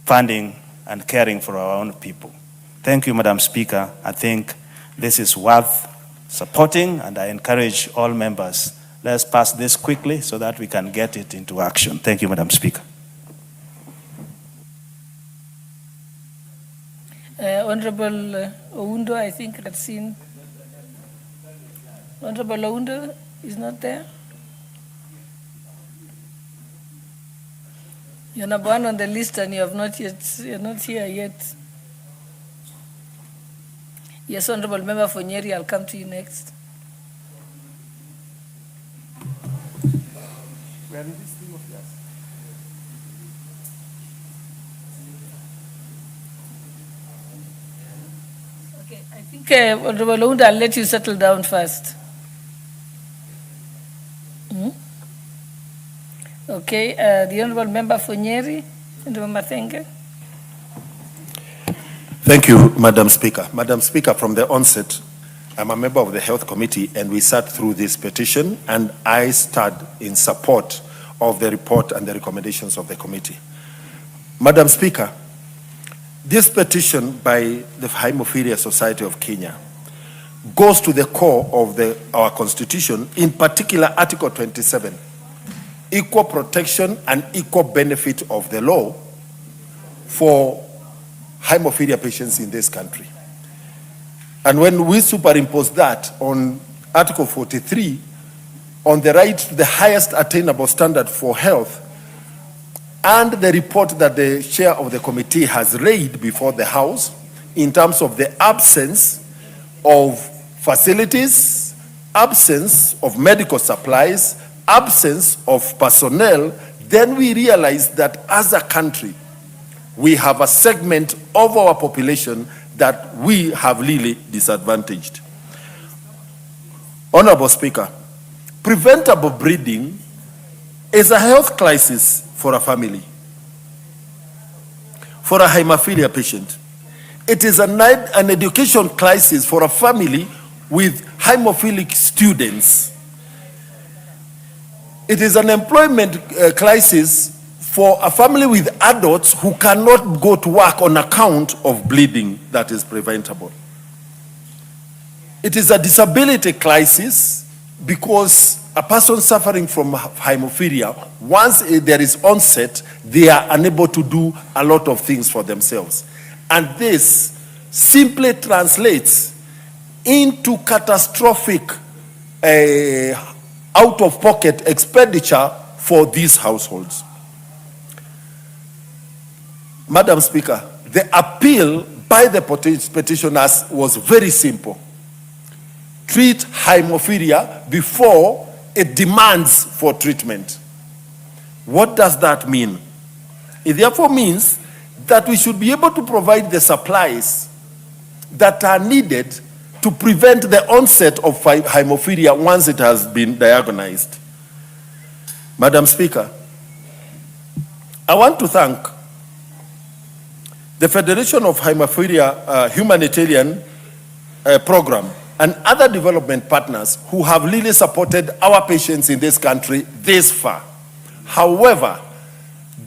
funding and caring for our own people. Thank you, Madam Speaker. I think this is worth supporting, and I encourage all members, let's pass this quickly so that we can get it into action. Thank you, Madam Speaker. Honorable Oundo, I think I've seen. Honorable Oundo is not there. You're number one on the list and you're not here yet. Yes, Honorable Member for Nyeri, I'll come to you next. Okay, I think Honorable Oundo, I'll let you settle down first. Okay, the Honorable Member for Nyeri, Honorable Mathenge. Thank you, Madam Speaker. Madam Speaker, from the onset, I'm a member of the Health Committee, and we sat through this petition, and I stood in support of the report and the recommendations of the committee. Madam Speaker, this petition by the Hemophilia Society of Kenya goes to the core of our constitution, in particular Article 27, equal protection and equal benefit of the law for hemophilia patients in this country. And when we superimpose that on Article 43, on the right to the highest attainable standard for health, and the report that the chair of the committee has read before the House in terms of the absence of facilities, absence of medical supplies, absence of personnel, then we realize that as a country, we have a segment of our population that we have really disadvantaged. Honorable Speaker, preventable breeding is a health crisis for a family, for a hemophilia patient. It is an education crisis for a family with hemophilic students. It is an employment crisis for a family with adults who cannot go to work on account of bleeding that is preventable. It is a disability crisis because a person suffering from hemophilia, once there is onset, they are unable to do a lot of things for themselves. And this simply translates into catastrophic out-of-pocket expenditure for these households. Madam Speaker, the appeal by the petitioners was very simple. Treat hemophilia before it demands for treatment. What does that mean? It therefore means that we should be able to provide the supplies that are needed to prevent the onset of hemophilia once it has been diagnosed. Madam Speaker, I want to thank the Federation of Hemophilia Humanitarian Program and other development partners who have really supported our patients in this country this far. However,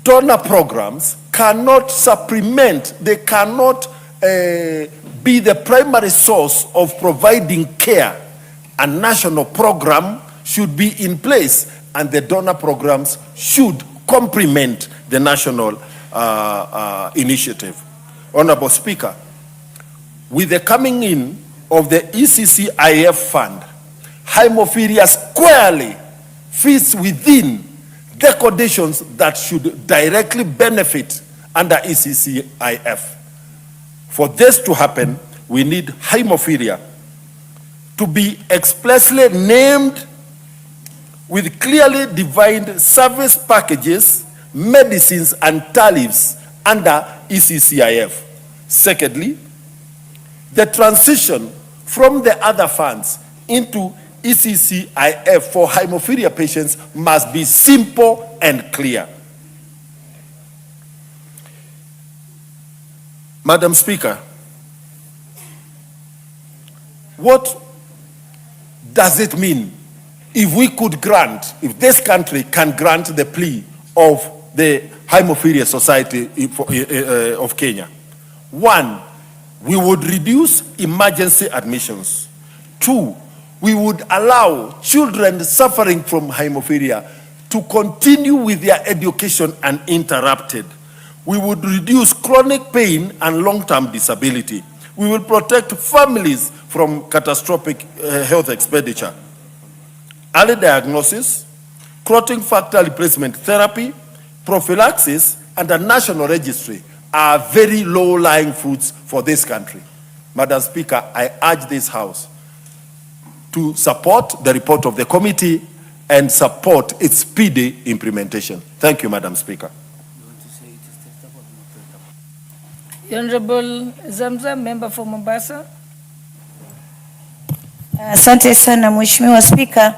donor programs cannot supplement, they cannot be the primary source of providing care. A national program should be in place, and the donor programs should complement the national initiative. Honorable Speaker, with the coming in of the ECCIF fund, hemophilia squarely fits within the conditions that should directly benefit under ECCIF. For this to happen, we need hemophilia to be expressly named with clearly defined service packages, medicines, and tariffs under ECCIF. Secondly, the transition from the other funds into ECCIF for hemophilia patients must be simple and clear. Madam Speaker, what does it mean if we could grant, if this country can grant the plea of the Hemophilia Society of Kenya? One, we would reduce emergency admissions. Two, we would allow children suffering from hemophilia to continue with their education uninterrupted. We would reduce chronic pain and long-term disability. We will protect families from catastrophic health expenditure. Early diagnosis, clotting factor replacement therapy, prophylaxis, and a national registry are very low-lying fruits for this country. Madam Speaker, I urge this House to support the report of the committee and support its speedy implementation. Thank you, Madam Speaker. The Honorable Zamzam, member for Mombasa. Asante sana Mheshimiwa Spika,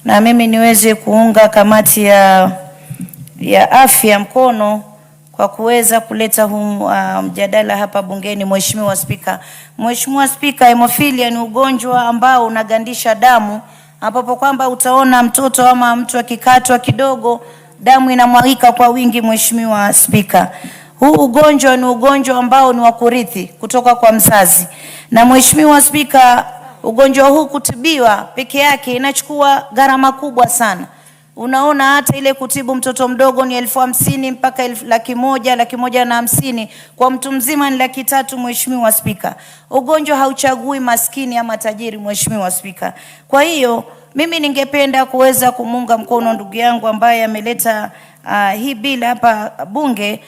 na mimi niweze kuunga kamati ya afya mkono kwa kuweza kuleta huu mjadala hapa bungeni. Mheshimiwa Spika, Mheshimiwa Spika, hemophilia ni ugonjwa ambao unagandisha damu, ambapo kwamba utaona mtoto ama mtu akikatwa kidogo damu inamwagika kwa wingi. Mheshimiwa Spika, huu ugonjwa ni ugonjwa ambao ni wa kurithi kutoka kwa mzazi, na Mheshimiwa Spika, ugonjwa huu kutibiwa peke yake inachukua gharama kubwa sana. Unaona hata ile kutibu mtoto mdogo ni 50,000 mpaka 100,000, 150,000. Kwa mtu mzima ni 300,000. Mheshimiwa Spika, ugonjwa hauchagui maskini ama tajiri. Mheshimiwa Spika, kwa hiyo mimi ningependa kuweza kumunga mkono ndugu yangu ambaye ameleta hii bila hapa bunge,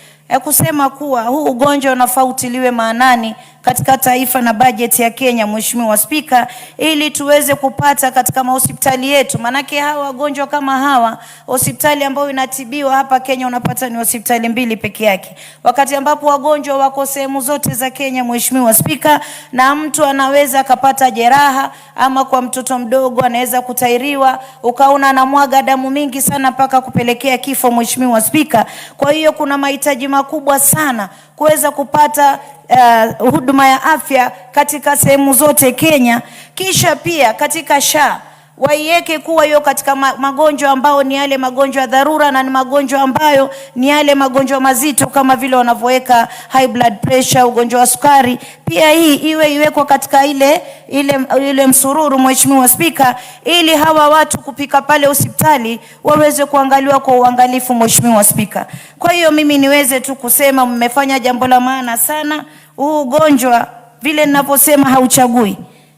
kusema kuwa huu ugonjwa unafaa utiliwe maanani katika taifa na bajeti ya Kenya. Mheshimiwa Spika, ili tuweze kupata katika mahospitali yetu, manake hawa wagonjwa kama hawa, hospitali ambayo inatibiwa hapa Kenya unapata ni hospitali 2 peke yake, wakati ambapo wagonjwa wako sehemu zote za Kenya. Mheshimiwa Spika, na mtu anaweza akapata jeraha, ama kwa mtoto mdogo anaweza kutairiwa ukaona anamwaga damu mingi sana mpaka kupelekea kifo. Mheshimiwa Spika, kwa hiyo kuna mahitaji makubwa sana kuweza kupata huduma ya afya katika sehemu zote Kenya. Kisha pia katika SHA waiweke kuwa hiyo katika magonjwa ambao ni yale magonjwa dharura, na ni magonjwa ambayo ni yale magonjwa mazito kama vile wanavyoweka high blood pressure, ugonjwa wa sukari, pia hii iwekwa katika ile msururu. Mheshimiwa Spika, ili hawa watu kupika pale hospitali waweze kuangaliwa kwa uangalifu. Mheshimiwa Spika, kwa hiyo mimi niweze tu kusema mmefanya jambo la maana sana. Huu ugonjwa vile ninavyosema hauchagui,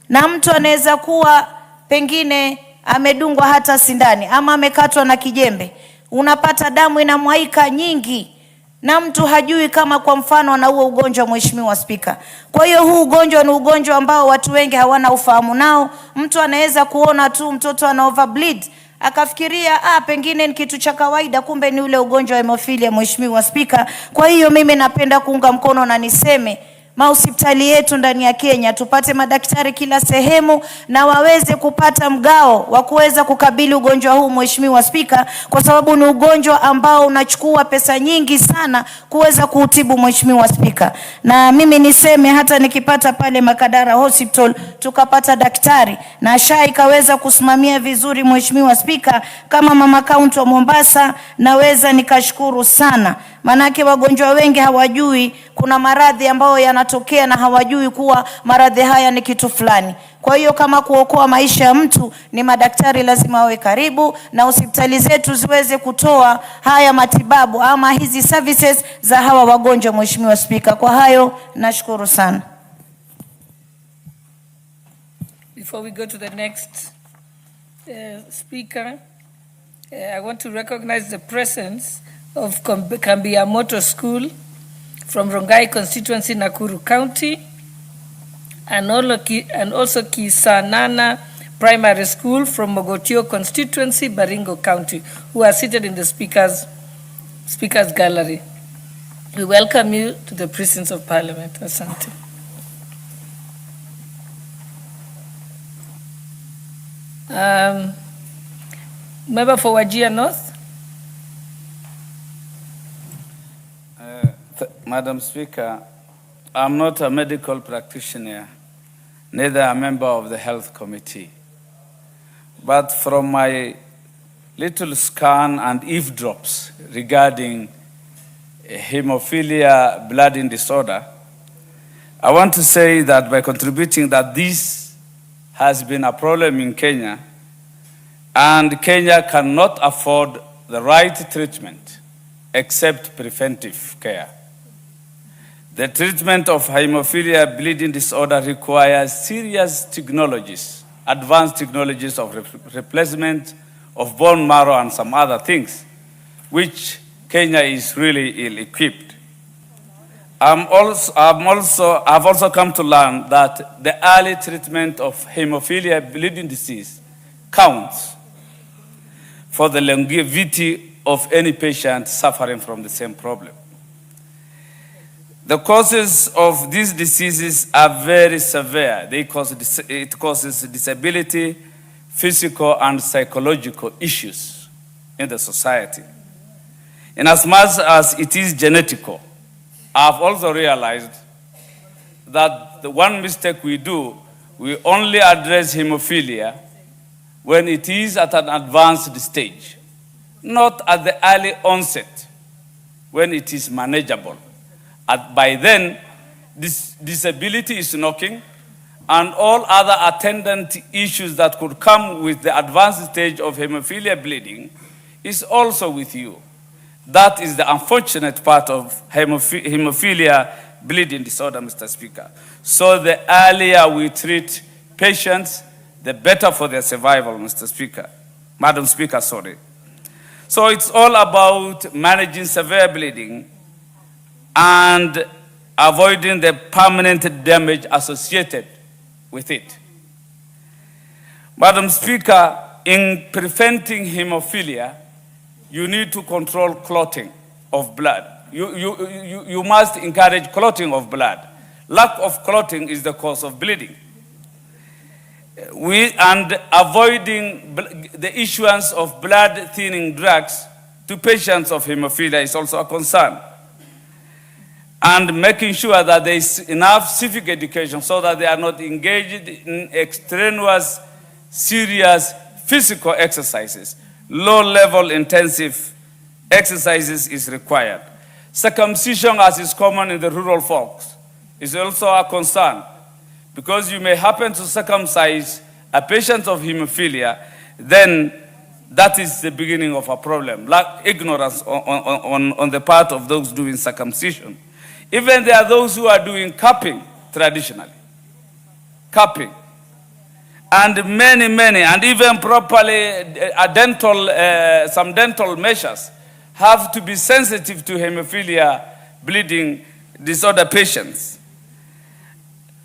na mtu anaweza kuwa pengine amedungwa hata sindani ama amekatwa na kijembe, unapata damu inamwaika nyingi na mtu hajui kama kwa mfano ana huo ugonjwa. Mheshimiwa Spika, kwa hiyo huu ugonjwa ni ugonjwa ambao watu wengi hawana ufahamu nao. Mtu anaweza kuona tu mtoto ana overbleed akafikiria pengine ni kitu cha kawaida, kumbe ni ule ugonjwa wa hemophilia. Mheshimiwa Spika, kwa hiyo mimi napenda kuunga mkono na niseme mahospitali yetu ndani ya Kenya tupate madaktari kila sehemu na waweze kupata mgao wa kuweza kukabili ugonjwa huu. Mheshimiwa Spika, kwa sababu ni ugonjwa ambao unachukua pesa nyingi sana kuweza kuutibu. Mheshimiwa Spika, na mimi niseme hata nikipata pale Makadara Hospital tukapata daktari na SHA ikaweza kusimamia vizuri, Mheshimiwa Spika, kama mama kaunti wa Mombasa, naweza nikashukuru sana. Manake wagonjwa wengi hawajui kuna maradhi ambayo yanatokea na hawajui kuwa maradhi haya ni kitu fulani. Kwa hiyo kama kuokoa maisha ya mtu, ni madaktari lazima wawe karibu na hospitali zetu ziweze kutoa haya matibabu ama hizi services za hawa wagonjwa. Mheshimiwa Spika, kwa hayo nashukuru sana. Before we go to the next speaker, I want to recognize the presence of Ngotho School from Rongai constituency, Nakuru County, and also Kisanana Primary School from Ngotho constituency, Baringo County, who are seated in the speakers gallery. We welcome you to the presence of Parliament. Asante. Member for Wajir North. Madam Speaker, I'm not a medical practitioner, neither a member of the Health Committee. But from my little scan and eavesdrops regarding hemophilia blooding disorder, I want to say that by contributing that this has been a problem in Kenya, and Kenya cannot afford the right treatment except preventive care. The treatment of hemophilia bleeding disorder requires serious technologies, advanced technologies of replacement of bone marrow and some other things, which Kenya is really ill-equipped. I've also come to learn that the early treatment of hemophilia bleeding disease counts for the longevity of any patient suffering from the same problem. The causes of these diseases are very severe. It causes disability, physical and psychological issues in the society. In as much as it is genetical, I've also realized that the one mistake we do, we only address hemophilia when it is at an advanced stage, not at the early onset when it is manageable. By then, this disability is knocking, and all other attendant issues that could come with the advanced stage of hemophilia bleeding is also with you. That is the unfortunate part of hemophilia bleeding disorder, Mr. Speaker. So the earlier we treat patients, the better for their survival, Mr. Speaker. Madam Speaker, sorry. So it's all about managing severe bleeding and avoiding the permanent damage associated with it. Madam Speaker, in preventing hemophilia, you need to control clotting of blood. You must encourage clotting of blood. Lack of clotting is the cause of bleeding. And avoiding the issuance of blood-thinning drugs to patients of hemophilia is also a concern. And making sure that there is enough civic education so that they are not engaged in extraneous, serious physical exercises. Low-level intensive exercises is required. Circumcision, as is common in the rural folks, is also a concern, because you may happen to circumcise a patient of hemophilia, then that is the beginning of a problem, like ignorance on the part of those doing circumcision. Even there are those who are doing cupping traditionally. Cupping. And many, and even properly some dental measures have to be sensitive to hemophilia bleeding disorder patients.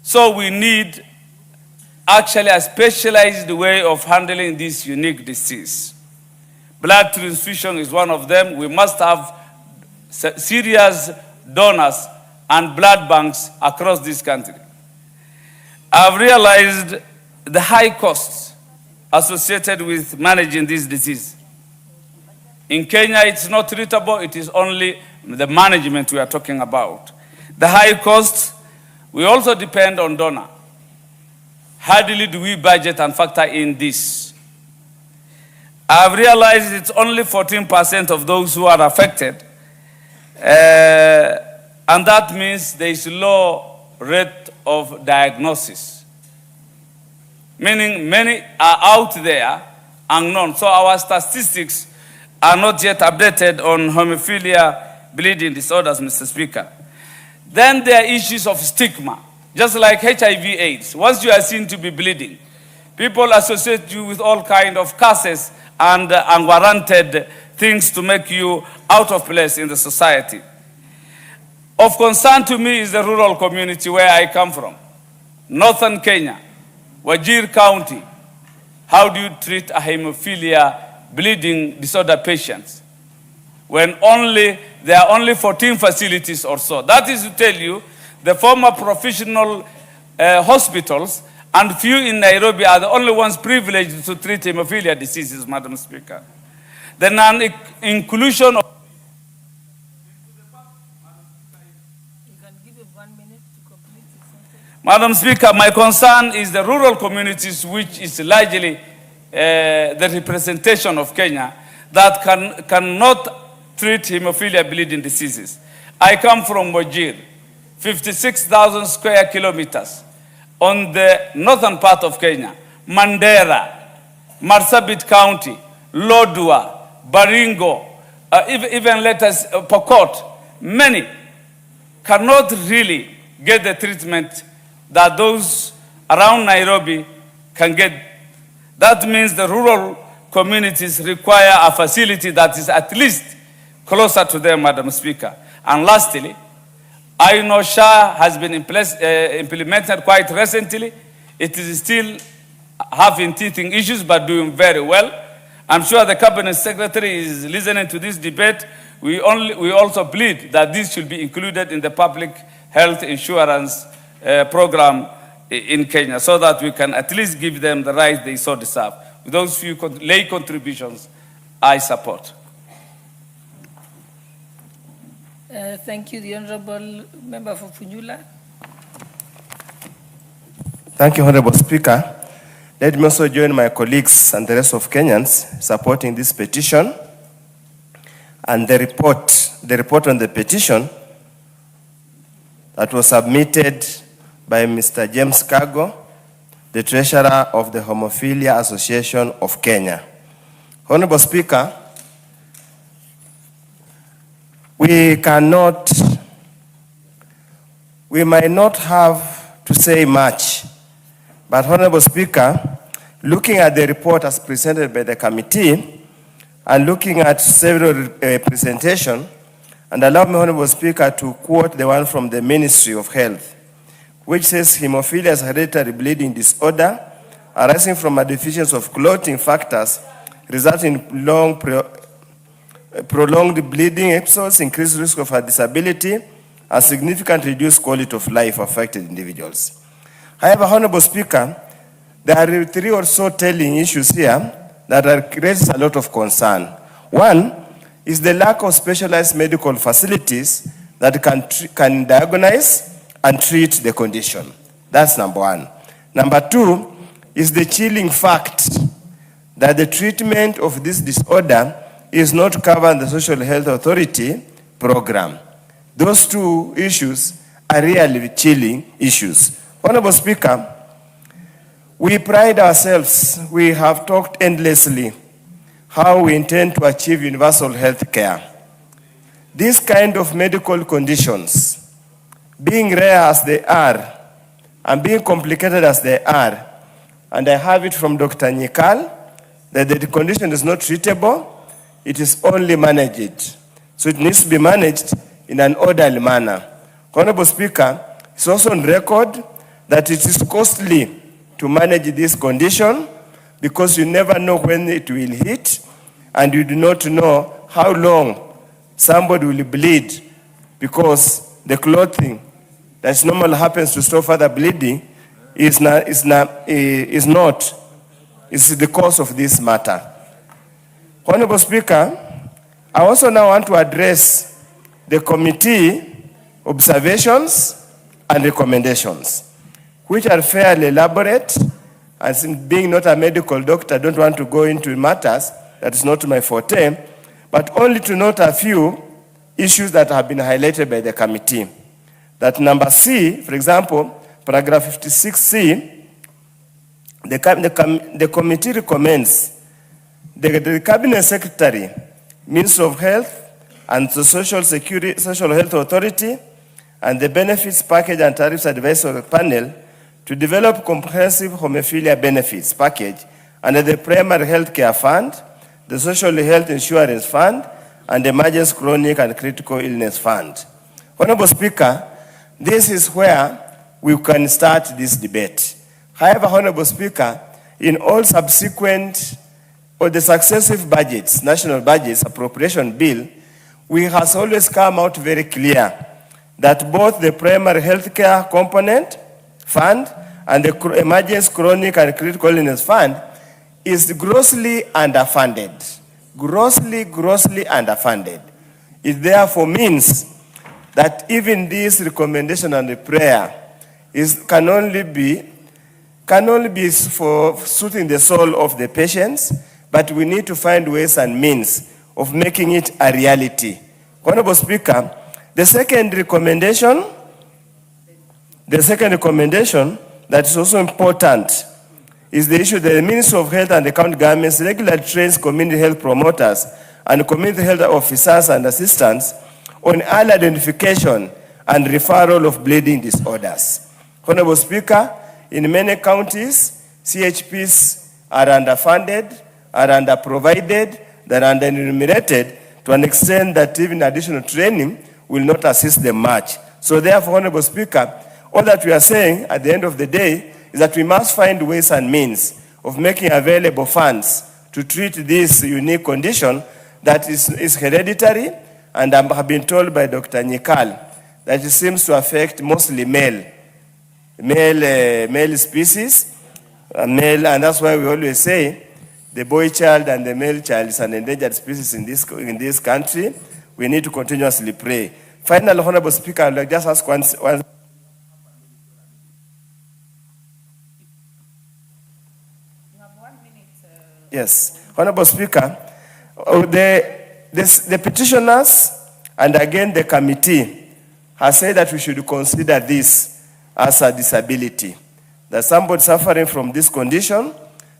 So we need actually a specialized way of handling this unique disease. Blood transfusion is one of them. We must have serious donors and blood banks across this country. I've realized the high costs associated with managing this disease. In Kenya, it's not treatable, it is only the management we are talking about. The high costs, we also depend on donor. Hardly do we budget and factor in this. I've realized it's only 14% of those who are affected, and that means there is low rate of diagnosis. Meaning many are out there unknown. So our statistics are not yet updated on hemophilia bleeding disorders, Mr. Speaker. Then there are issues of stigma, just like HIV/AIDS. Once you are seen to be bleeding, people associate you with all kinds of curses and unwarranted things to make you out of place in the society. Of concern to me is the rural community where I come from, northern Kenya, Wajir County. How do you treat a hemophilia bleeding disorder patients when there are only 14 facilities or so? That is to tell you the former professional hospitals and few in Nairobi are the only ones privileged to treat hemophilia diseases, Madam Speaker. The non-inclusion of Madam Speaker, my concern is the rural communities, which is largely the representation of Kenya, that cannot treat hemophilia bleeding diseases. I come from Wajir, 56,000 square kilometers on the northern part of Kenya, Mandera, Marsabit County, Lodwar, Baringo, even let us Pokot. Many cannot really get the treatment that those around Nairobi can get. That means the rural communities require a facility that is at least closer to them, Madam Speaker. And lastly, I know SHA has been implemented quite recently. It is still having teething issues, but doing very well. I'm sure the Cabinet Secretary is listening to this debate. We also plead that this should be included in the public health insurance program in Kenya, so that we can at least give them the rights they so deserve. With those few lay contributions, I support. Thank you. The Honorable Member for Funyula. Thank you, Honorable Speaker. Let me also join my colleagues and the rest of Kenyans supporting this petition and the report on the petition that was submitted by Mr. James Kago, the Treasurer of the Hemophilia Association of Kenya. Honorable Speaker, we might not have to say much, but Honorable Speaker, looking at the report as presented by the committee and looking at several presentations, and allow me, Honorable Speaker, to quote the one from the Ministry of Health, which says hemophilia is a hereditary bleeding disorder arising from a deficiency of clotting factors resulting in prolonged bleeding episodes, increased risk of a disability, and significantly reduced quality of life for affected individuals. However, Honorable Speaker, there are three or so telling issues here that raises a lot of concern. One is the lack of specialized medical facilities that can diagnose and treat the condition. That's number one. Number two is the chilling fact that the treatment of this disorder is not covered in the Social Health Authority program. Those two issues are really chilling issues. Honorable Speaker, we pride ourselves, we have talked endlessly how we intend to achieve universal health care. These kind of medical conditions, being rare as they are and being complicated as they are, and I have it from Dr. Nyikal, that the condition is not treatable, it is only managed. So it needs to be managed in an orderly manner. Honorable Speaker, it's also on record that it is costly to manage this condition because you never know when it will hit and you do not know how long somebody will bleed because the clothing that normally happens to stop further bleeding is the cause of this matter. Honorable Speaker, I also now want to address the committee observations and recommendations, which are fairly elaborate, and being not a medical doctor, I don't want to go into matters, that is not my forte, but only to note a few issues that have been highlighted by the committee. That number C, for example, paragraph 56C, the committee recommends the Cabinet Secretary, Minister of Health, and the Social Health Authority, and the Benefits Package and Tariffs Advisory Panel to develop comprehensive hemophilia benefits package under the Primary Health Care Fund, the Social Health Insurance Fund, and the Emergency Chronic and Critical Illness Fund. Honorable Speaker, this is where we can start this debate. However, Honorable Speaker, in all subsequent or the successive budgets, national budgets, appropriation bill, we has always come out very clear that both the primary healthcare component fund and the Emergency Chronic and Critical Illness Fund is grossly underfunded. Grossly underfunded. It therefore means that even this recommendation and the prayer can only be for soothing the soul of the patients, but we need to find ways and means of making it a reality. Honorable Speaker, the second recommendation that is also important is the issue that the Ministry of Health and the county governments regularly trains community health promoters and community health officers and assistants on early identification and referral of bleeding disorders. Honorable Speaker, in many counties, CHPs are underfunded, are underprovided, they are underenumerated to an extent that even additional training will not assist them much. So therefore, Honorable Speaker, all that we are saying at the end of the day is that we must find ways and means of making available funds to treat this unique condition that is hereditary, and I have been told by Dr. Nyikal that it seems to affect mostly male species, and that's why we always say the boy child and the male child is an endangered species in this country. We need to continuously pray. Finally, Honorable Speaker, I would like just ask one. Yes, Honorable Speaker, the petitioners and again the committee has said that we should consider this as a disability. That somebody suffering from this condition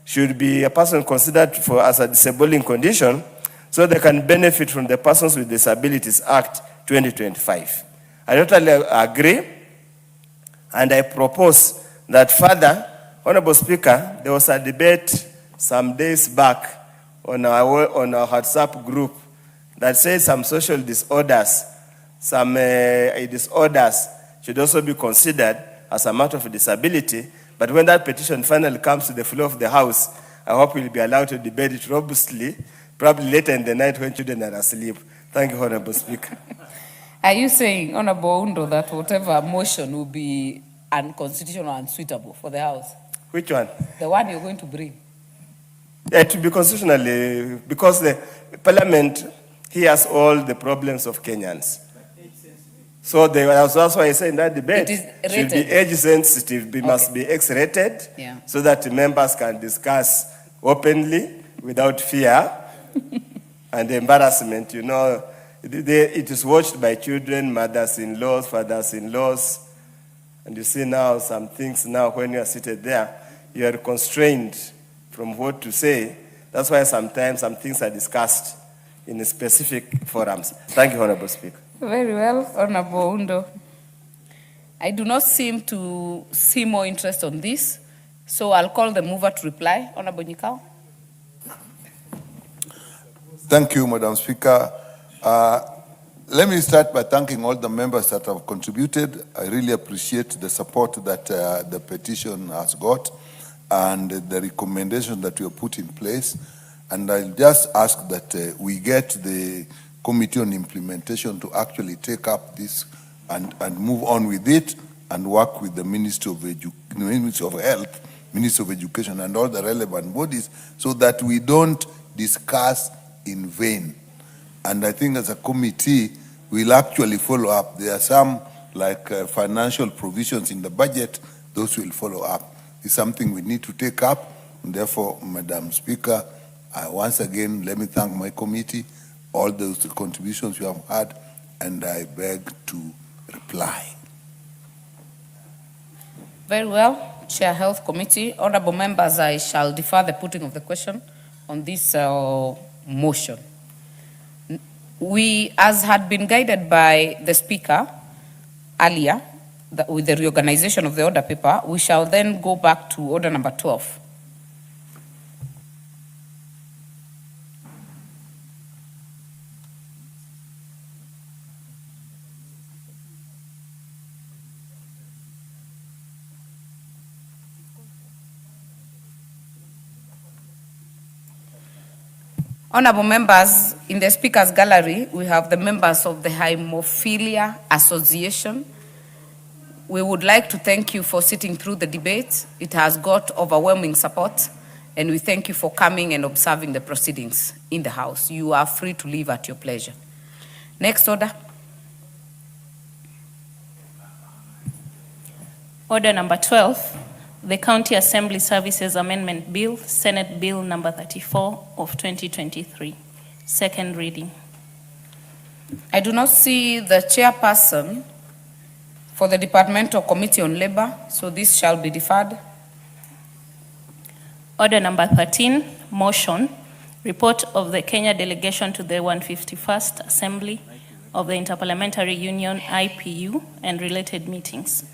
should be a person considered as a disabling condition so they can benefit from the Persons with Disabilities Act 2025. I totally agree, and I propose that further, Honorable Speaker, there was a debate some days back on our WhatsApp group that said some social disorders, some disorders should also be considered as a matter of disability. But when that petition finally comes to the floor of the House, I hope we'll be allowed to debate it robustly, probably later in the night when children are asleep. Thank you, Honorable Speaker. Are you saying, Honorable Undo, that whatever motion will be unconstitutional and unsuitable for the House? Which one? The one you're going to bring. Yeah, it will be constitutionally, because the Parliament hears all the problems of Kenyans. So that's why I say in that debate, it should be age sensitive, must be X-rated, so that members can discuss openly without fear and embarrassment. You know, it is watched by children, mothers-in-laws, fathers-in-laws, and you see now some things now when you are seated there, you are constrained from what to say. That's why sometimes some things are discussed in specific forums. Thank you, Honorable Speaker. Very well, Honorable Undo. I do not seem to see more interest on this, so I'll call the mover to reply. Honorable Nyikal. Thank you, Madam Speaker. Let me start by thanking all the members that have contributed. I really appreciate the support that the petition has got and the recommendation that we have put in place. And I'll just ask that we get the Committee on Implementation to actually take up this and move on with it and work with the Ministry of Health, Ministry of Education, and all the relevant bodies so that we don't discuss in vain. And I think as a committee, we'll actually follow up. There are some like financial provisions in the budget, those will follow up. It's something we need to take up. And therefore, Madam Speaker, once again, let me thank my committee, all those contributions you have had, and I beg to reply. Very well, Chair Health Committee. Honorable members, I shall defer the putting of the question on this motion. We, as had been guided by the Speaker earlier, with the reorganization of the order paper, we shall then go back to order number 12. Honorable members, in the Speaker's gallery, we have the members of the Hemophilia Association. We would like to thank you for sitting through the debate. It has got overwhelming support, and we thank you for coming and observing the proceedings in the House. You are free to leave at your pleasure. Next order. Order number 12, the County Assembly Services Amendment Bill, Senate Bill number 34 of 2023. Second reading. I do not see the chairperson for the Departmental Committee on Labor, so this shall be deferred. Order number 13, motion, report of the Kenya delegation to the 151st Assembly of the Interparliamentary Union, IPU, and related meetings.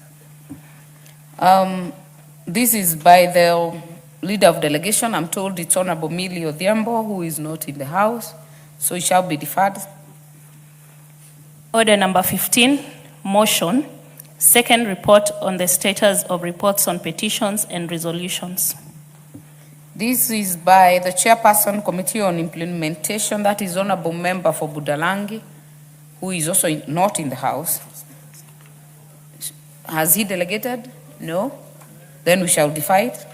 This is by the leader of delegation. I'm told it's Honorable Millie Odhiambo, who is not in the House, so it shall be deferred. Order number 15, motion, second report on the status of reports on petitions and resolutions. This is by the chairperson, Committee on Implementation, that is Honorable Member for Budalangi, who is also not in the House. Has he delegated? No. Then we shall defer it.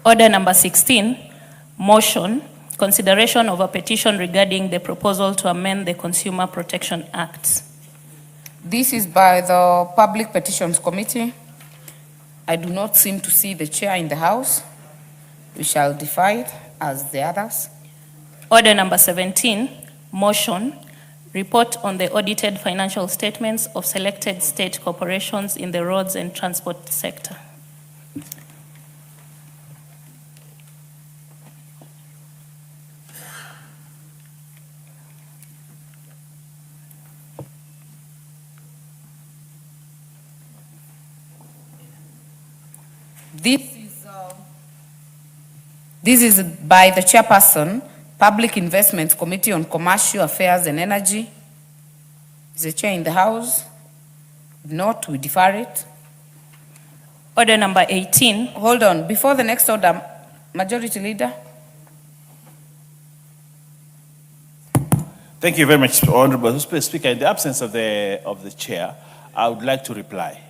Order number 16, motion, consideration of a petition regarding the proposal to amend the Consumer Protection Act. This is by the Public Petitions Committee. I do not seem to see the chair in the House. We shall defer it as the others. Order number 17, motion, report on the audited financial statements of selected state corporations in the roads and transport sector. This is by the chairperson, Public Investments Committee on Commercial Affairs and Energy. Is the chair in the House? If not, we defer it. Order number 18. Hold on, before the next order, Majority Leader. Thank you very much, Honorable Speaker. In the absence of the chair, I would like to reply.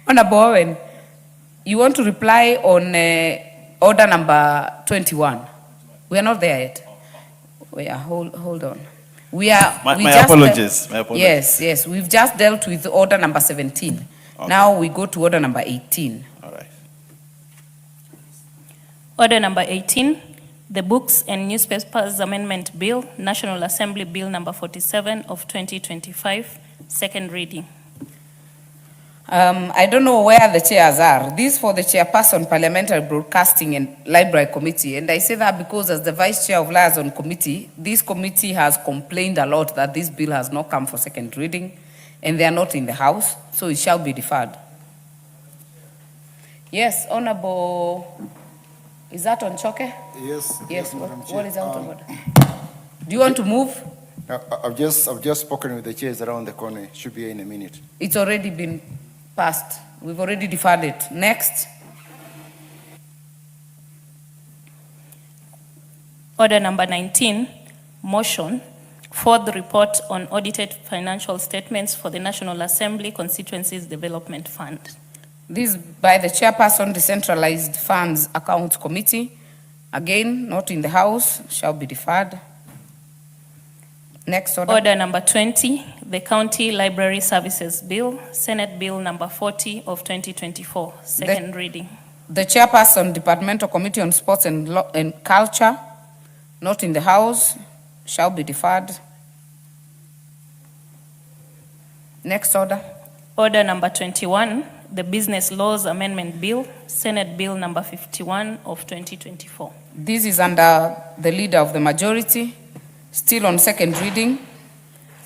Honorable Owen, you want to reply on order number 21? We are not there yet. We are, hold on. We are. My apologies. Yes, we've just dealt with order number 17. Okay. Now we go to order number 18. All right. Order number 18, the Books and Newspapers Amendment Bill, National Assembly Bill number 47 of 2025, second reading. I don't know where the chairs are. This for the chairperson, Parliamentary Broadcasting and Library Committee. And I say that because as the vice chair of Liaison Committee, this committee has complained a lot that this bill has not come for second reading and they are not in the House, so it shall be deferred. Yes, Honorable, is that on Choke? Yes. Yes, what is out of order? Do you want to move? I've just spoken with the chairs around the corner. Should be here in a minute. It's already been passed. We've already deferred it. Next. Order number 19, motion, fourth report on audited financial statements for the National Assembly Constituencies Development Fund. This by the chairperson, Decentralized Funds Accounts Committee. Again, not in the House, shall be deferred. Next order. Order number 20, the County Library Services Bill, Senate Bill number 40 of 2024, second reading. The chairperson, Departmental Committee on Sports and Culture, not in the House, shall be deferred. Next order. Order number 21, the Business Laws Amendment Bill, Senate Bill number 51 of 2024. This is under the leader of the majority. Still on second reading.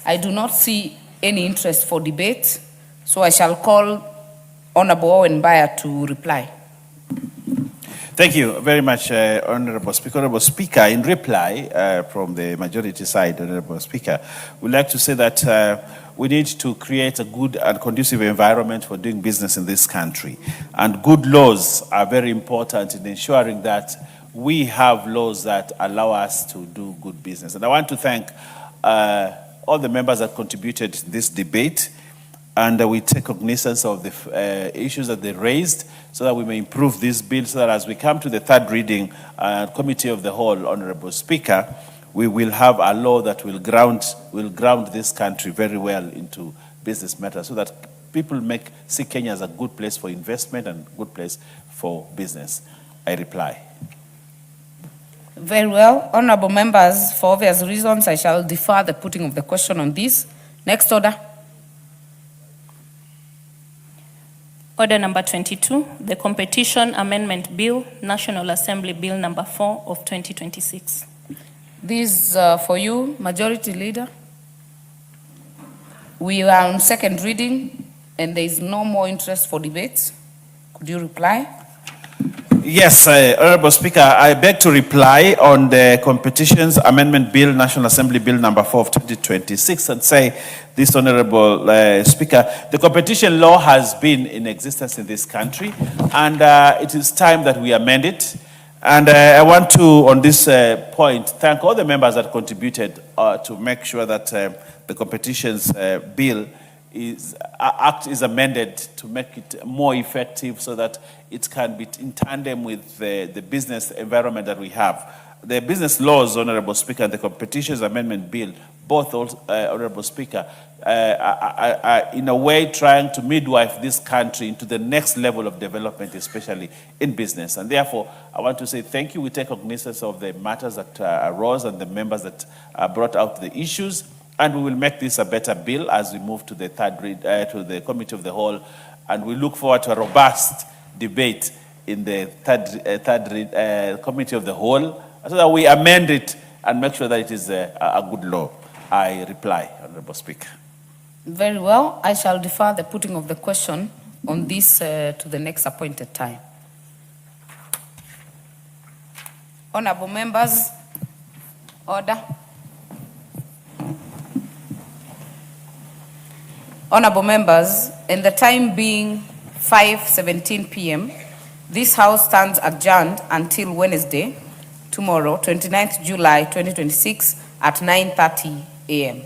I do not see any interest for debate, so I shall call Honorable Owen Bayer to reply. Thank you very much, Honorable Speaker. Honorable Speaker, in reply from the majority side, Honorable Speaker, we'd like to say that we need to create a good and conducive environment for doing business in this country. And good laws are very important in ensuring that we have laws that allow us to do good business. And I want to thank all the members that contributed to this debate, and we take cognizance of the issues that they raised so that we may improve this bill, so that as we come to the third reading, Committee of the Whole, Honorable Speaker, we will have a law that will ground this country very well into business matters, so that people see Kenya as a good place for investment and good place for business. I reply. Very well. Honorable members, for obvious reasons, I shall defer the putting of the question on this. Next order. Order number 22, the Competition Amendment Bill, National Assembly Bill number 4 of 2026. This for you, Majority Leader. We are on second reading and there is no more interest for debates. Could you reply? Yes, Honorable Speaker, I beg to reply on the Competitions Amendment Bill, National Assembly Bill number 4 of 2026, and say this, Honorable Speaker, the competition law has been in existence in this country, and it is time that we amend it. And I want to, on this point, thank all the members that contributed to make sure that the competitions bill act is amended to make it more effective, so that it can be in tandem with the business environment that we have. The business laws, Honorable Speaker, and the Competitions Amendment Bill, both, Honorable Speaker, are in a way trying to midwife this country into the next level of development, especially in business. And therefore, I want to say thank you. We take cognizance of the matters that arose and the members that brought out the issues. And we will make this a better bill as we move to the third read, to the Committee of the Whole, and we look forward to a robust debate in the third read, Committee of the Whole, so that we amend it and make sure that it is a good law. I reply, Honorable Speaker. Very well. I shall defer the putting of the question on this to the next appointed time. Honorable members, order. Honorable members, in the time being 5:17 p.m., this House stands adjourned until Wednesday, tomorrow, 29th July 2026 at 9:30 a.m.